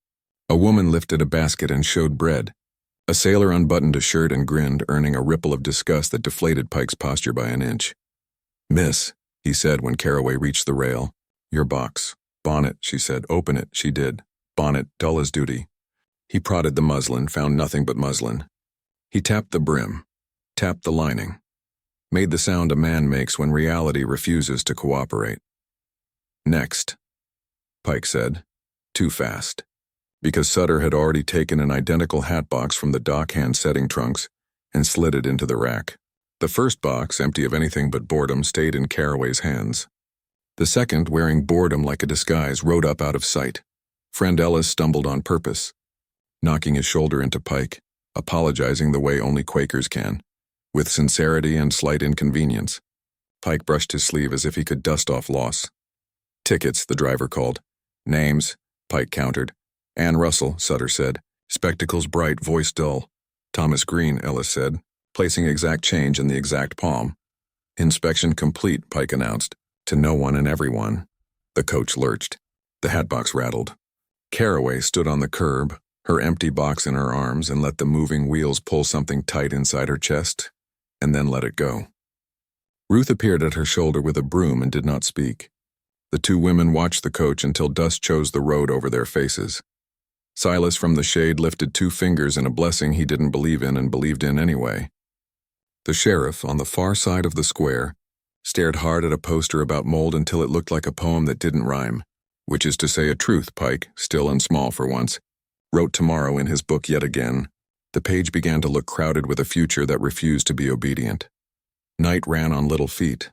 A woman lifted a basket and showed bread. A sailor unbuttoned a shirt and grinned, earning a ripple of disgust that deflated Pike's posture by an inch. "Miss," he said when Caraway reached the rail. "Your box." "Bonnet," she said. "Open it." She did. Bonnet, dull as duty. He prodded the muslin, found nothing but muslin. He tapped the brim, tapped the lining, made the sound a man makes when reality refuses to cooperate. Next, Pike said, too fast, because Sutter had already taken an identical hatbox from the dockhand setting trunks and slid it into the rack. The first box, empty of anything but boredom, stayed in Caraway's hands. The second, wearing boredom like a disguise, rode up out of sight. Friend Ellis stumbled on purpose, knocking his shoulder into Pike, apologizing the way only Quakers can, with sincerity and slight inconvenience. Pike brushed his sleeve as if he could dust off loss. Tickets, the driver called. Names, Pike countered. Ann Russell, Sutter said. Spectacles bright, voice dull. Thomas Green, Ellis said, placing exact change in the exact palm. Inspection complete, Pike announced, to no one and everyone. The coach lurched. The hatbox rattled. Caraway stood on the curb, her empty box in her arms, and let the moving wheels pull something tight inside her chest, and then let it go. Ruth appeared at her shoulder with a broom and did not speak. The two women watched the coach until dust chose the road over their faces. Silas from the shade lifted 2 fingers in a blessing he didn't believe in and believed in anyway. The sheriff, on the far side of the square, stared hard at a poster about mold until it looked like a poem that didn't rhyme, which is to say a truth Pike, still and small for once, wrote tomorrow in his book yet again. The page began to look crowded with a future that refused to be obedient. Night ran on little feet.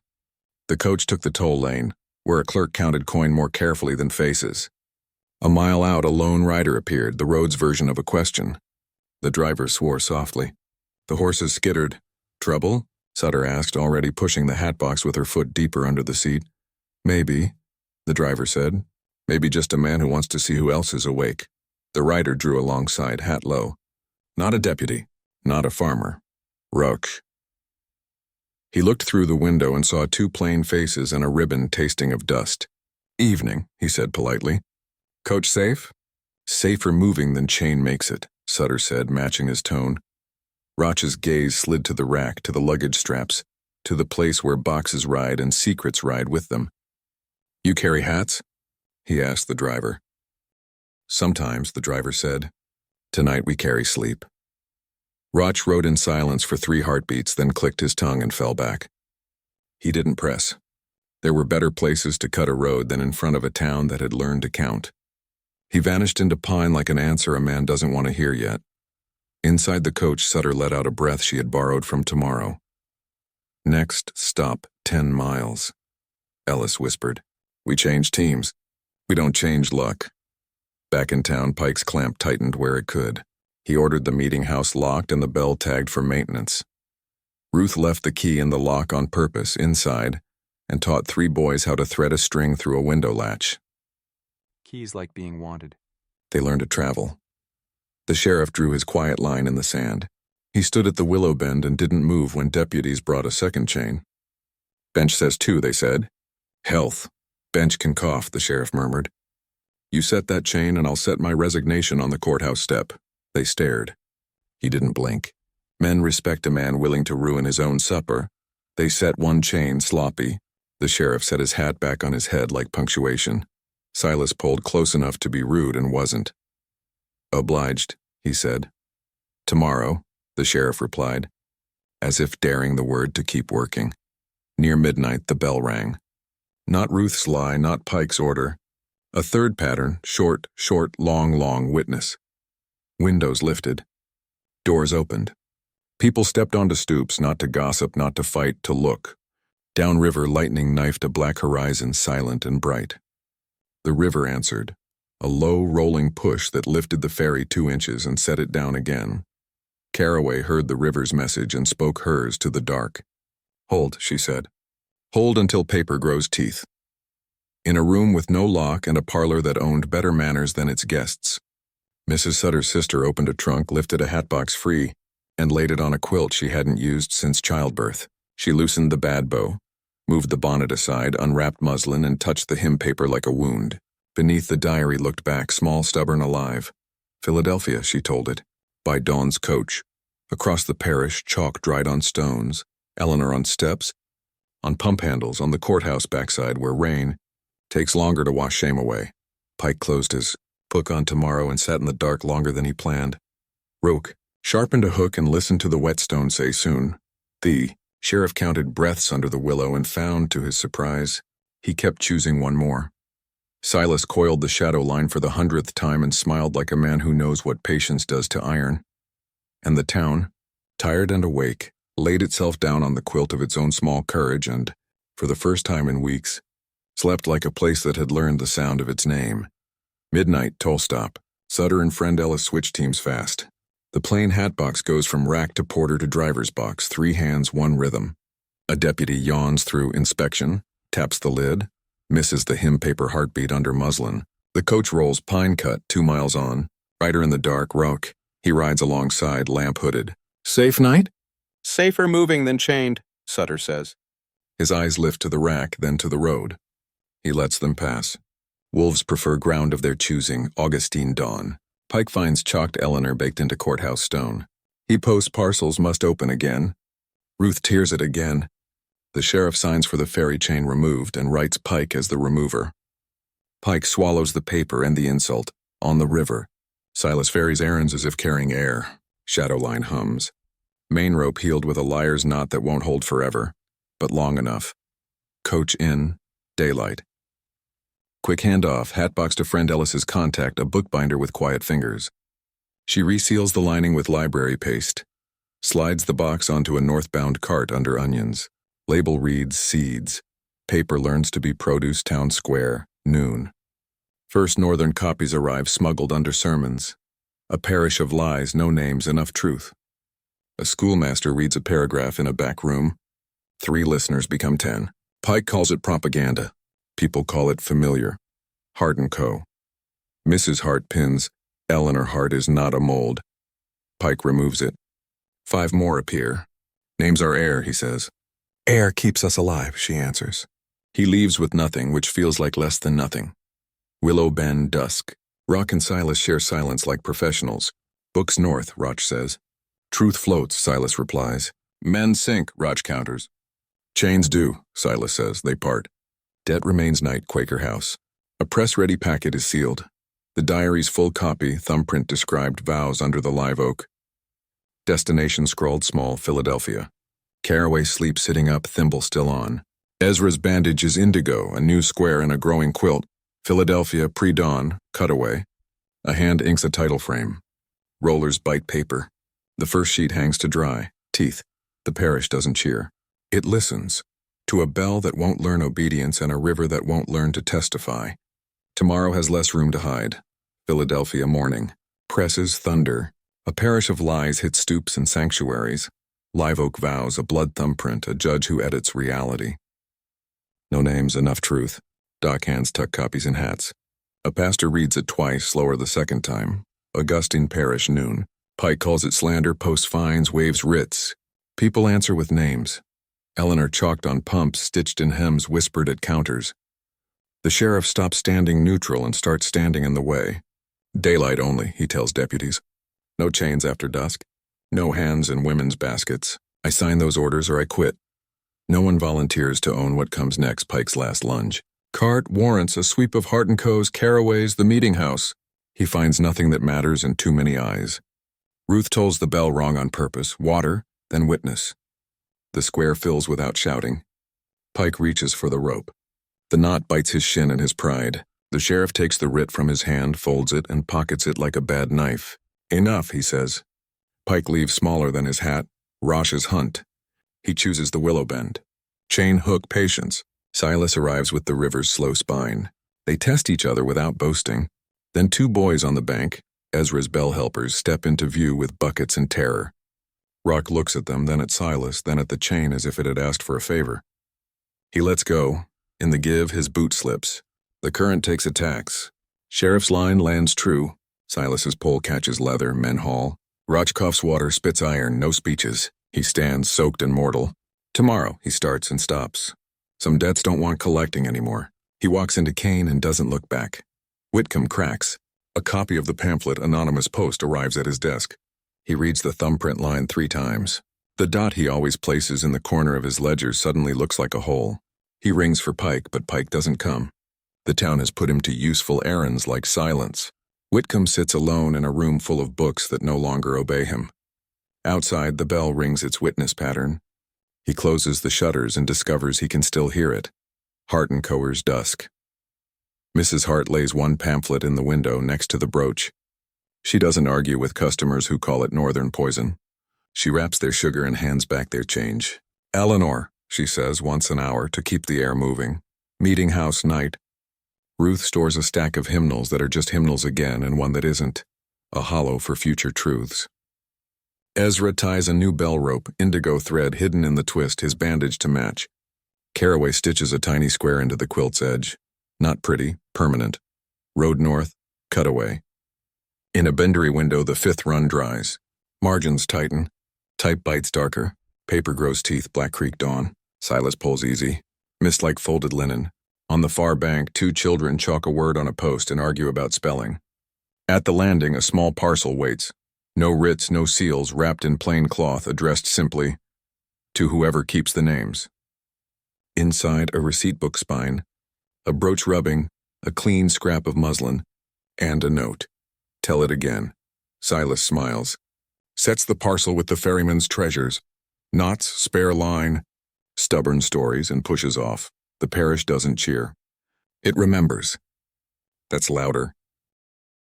The coach took the toll lane, where a clerk counted coin more carefully than faces. A mile out, a lone rider appeared, the road's version of a question. The driver swore softly. The horses skittered. Trouble? Sutter asked, already pushing the hatbox with her foot deeper under the seat. Maybe, the driver said. Maybe just a man who wants to see who else is awake. The rider drew alongside, hat low. Not a deputy, not a farmer. Roach. He looked through the window and saw 2 plain faces and a ribbon tasting of dust. Evening, he said politely. Coach safe? Safer moving than chain makes it, Sutter said, matching his tone. Roch's gaze slid to the rack, to the luggage straps, to the place where boxes ride and secrets ride with them. You carry hats? He asked the driver. Sometimes, the driver said. Tonight we carry sleep. Roch rode in silence for 3 heartbeats, then clicked his tongue and fell back. He didn't press. There were better places to cut a road than in front of a town that had learned to count. He vanished into pine like an answer a man doesn't want to hear yet. Inside the coach, Sutter let out a breath she had borrowed from tomorrow. Next stop, 10 miles. Ellis whispered. We change teams. We don't change luck. Back in town, Pike's clamp tightened where it could. He ordered the meeting house locked and the bell tagged for maintenance. Ruth left the key in the lock on purpose, inside, and taught 3 boys how to thread a string through a window latch. Keys like being wanted. They learned to travel. The sheriff drew his quiet line in the sand. He stood at the willow bend and didn't move when deputies brought a second chain. Bench says 2, they said. Health. Bench can cough, the sheriff murmured. You set that chain and I'll set my resignation on the courthouse step. They stared. He didn't blink. Men respect a man willing to ruin his own supper. They set 1 chain, sloppy. The sheriff set his hat back on his head like punctuation. Silas pulled close enough to be rude and wasn't. Obliged, he said. Tomorrow, the sheriff replied, as if daring the word to keep working. Near midnight, the bell rang. Not Ruth's lie, not Pike's order. A third pattern, short, long witness. Windows lifted. Doors opened. People stepped onto stoops, not to gossip, not to fight, to look. Downriver, lightning knifed a black horizon, silent and bright. The river answered, a low, rolling push that lifted the ferry 2 inches and set it down again. Caraway heard the river's message and spoke hers to the dark. Hold, she said. Hold until paper grows teeth. In a room with no lock and a parlor that owned better manners than its guests, Mrs. Sutter's sister opened a trunk, lifted a hatbox free, and laid it on a quilt she hadn't used since childbirth. She loosened the bad bow, moved the bonnet aside, unwrapped muslin, and touched the hymn paper like a wound. Beneath the diary looked back, small, stubborn, alive. Philadelphia, she told it. By Dawn's coach. Across the parish, chalk dried on stones. Eleanor on steps. On pump handles, on the courthouse backside where rain takes longer to wash shame away. Pike closed his book on tomorrow and sat in the dark longer than he planned. Roke sharpened a hook and listened to the whetstone say soon. The sheriff counted breaths under the willow and found, to his surprise, he kept choosing one more. Silas coiled the shadow line for the 100th time and smiled like a man who knows what patience does to iron. And the town, tired and awake, laid itself down on the quilt of its own small courage and, for the first time in weeks, slept like a place that had learned the sound of its name. Midnight, toll stop. Sutter and friend Ellis switch teams fast. The plain hatbox goes from rack to porter to driver's box, 3 hands, 1 rhythm. A deputy yawns through inspection, taps the lid, misses the hymn paper heartbeat under muslin. The coach rolls Pine Cut 2 miles on. Rider in the dark, Roke. He rides alongside, lamp-hooded. Safe night? Safer moving than chained, Sutter says. His eyes lift to the rack, then to the road. He lets them pass. Wolves prefer ground of their choosing, Augustine dawn. Pike finds chalked Eleanor baked into courthouse stone. He posts parcels must open again. Ruth tears it again. The sheriff signs for the ferry chain removed and writes Pike as the remover. Pike swallows the paper and the insult. On the river. Silas ferries errands as if carrying air. Shadowline hums. Main rope healed with a liar's knot that won't hold forever, but long enough. Coach in. Daylight. Quick handoff, hatbox to friend Ellis's contact, a bookbinder with quiet fingers. She reseals the lining with library paste. Slides the box onto a northbound cart under onions. Label reads seeds. Paper learns to be produce town square, noon. First northern copies arrive smuggled under sermons. A parish of lies, no names, enough truth. A schoolmaster reads a paragraph in a back room. 3 listeners become 10. Pike calls it propaganda. People call it familiar. Hart & Co. Mrs. Hart pins, Eleanor Hart is not a mold. Pike removes it. 5 more appear. Names are air, he says. Air keeps us alive, she answers. He leaves with nothing, which feels like less than nothing. Willow Bend, dusk. Rock and Silas share silence like professionals. Books north, Roch says. Truth floats, Silas replies. Men sink, Roch counters. Chains do, Silas says. They part. Debt remains night, Quaker House. A press-ready packet is sealed. The diary's full copy, thumbprint described vows under the live oak. Destination scrawled small, Philadelphia. Caraway sleeps sitting up, thimble still on. Ezra's bandage is indigo, a new square in a growing quilt. Philadelphia, pre-dawn, cutaway. A hand inks a title frame. Rollers bite paper. The first sheet hangs to dry. Teeth. The parish doesn't cheer. It listens. To a bell that won't learn obedience and a river that won't learn to testify. Tomorrow has less room to hide. Philadelphia morning. Presses thunder. A parish of lies hits stoops and sanctuaries. Live oak vows, a blood thumbprint, a judge who edits reality. No names, enough truth. Doc hands tuck copies in hats. A pastor reads it twice, slower the second time. Augustine Parish, noon. Pike calls it slander, posts fines, waves writs. People answer with names. Eleanor chalked on pumps, stitched in hems, whispered at counters. The sheriff stops standing neutral and starts standing in the way. Daylight only, he tells deputies. No chains after dusk. No hands in women's baskets. I sign those orders or I quit. No one volunteers to own what comes next, Pike's last lunge. Cart warrants a sweep of Hart & Co.'s, Caraway's, the meeting house. He finds nothing that matters in too many eyes. Ruth tolls the bell wrong on purpose. Water, then witness. The square fills without shouting. Pike reaches for the rope. The knot bites his shin and his pride. The sheriff takes the writ from his hand, folds it, and pockets it like a bad knife. Enough, he says. Pike leaves smaller than his hat. Rosh's hunt. He chooses the willow bend. Chain hook patience. Silas arrives with the river's slow spine. They test each other without boasting. Then 2 boys on the bank, Ezra's bell helpers, step into view with buckets and terror. Rock looks at them, then at Silas, then at the chain as if it had asked for a favor. He lets go. In the give, his boot slips. The current takes a tax. Sheriff's line lands true. Silas's pole catches leather, men haul. Roch coughs water, spits iron, no speeches. He stands, soaked and mortal. Tomorrow, he starts and stops. Some debts don't want collecting anymore. He walks into Kane and doesn't look back. Whitcomb cracks. A copy of the pamphlet Anonymous Post arrives at his desk. He reads the thumbprint line 3 times. The dot he always places in the corner of his ledger suddenly looks like a hole. He rings for Pike, but Pike doesn't come. The town has put him to useful errands like silence. Whitcomb sits alone in a room full of books that no longer obey him. Outside, the bell rings its witness pattern. He closes the shutters and discovers he can still hear it. Hart and Coer's dusk. Mrs. Hart lays one pamphlet in the window next to the brooch. She doesn't argue with customers who call it northern poison. She wraps their sugar and hands back their change. "Eleanor," she says once an hour to keep the air moving. "Meeting house night." Ruth stores a stack of hymnals that are just hymnals again and one that isn't, a hollow for future truths. Ezra ties a new bell rope, indigo thread hidden in the twist, his bandage to match. Caraway stitches a tiny square into the quilt's edge. Not pretty, permanent. Road north, cutaway. In a bendery window, the fifth run dries. Margins tighten. Type bites darker. Paper grows teeth, Black Creek dawn. Silas pulls easy. Mist like folded linen. On the far bank, two children chalk a word on a post and argue about spelling. At the landing, a small parcel waits. No writs, no seals, wrapped in plain cloth, addressed simply, "To whoever keeps the names." Inside, a receipt book spine, a brooch rubbing, a clean scrap of muslin, and a note. "Tell it again." Silas smiles. Sets the parcel with the ferryman's treasures. Knots, spare line, stubborn stories, and pushes off. The parish doesn't cheer. It remembers. That's louder.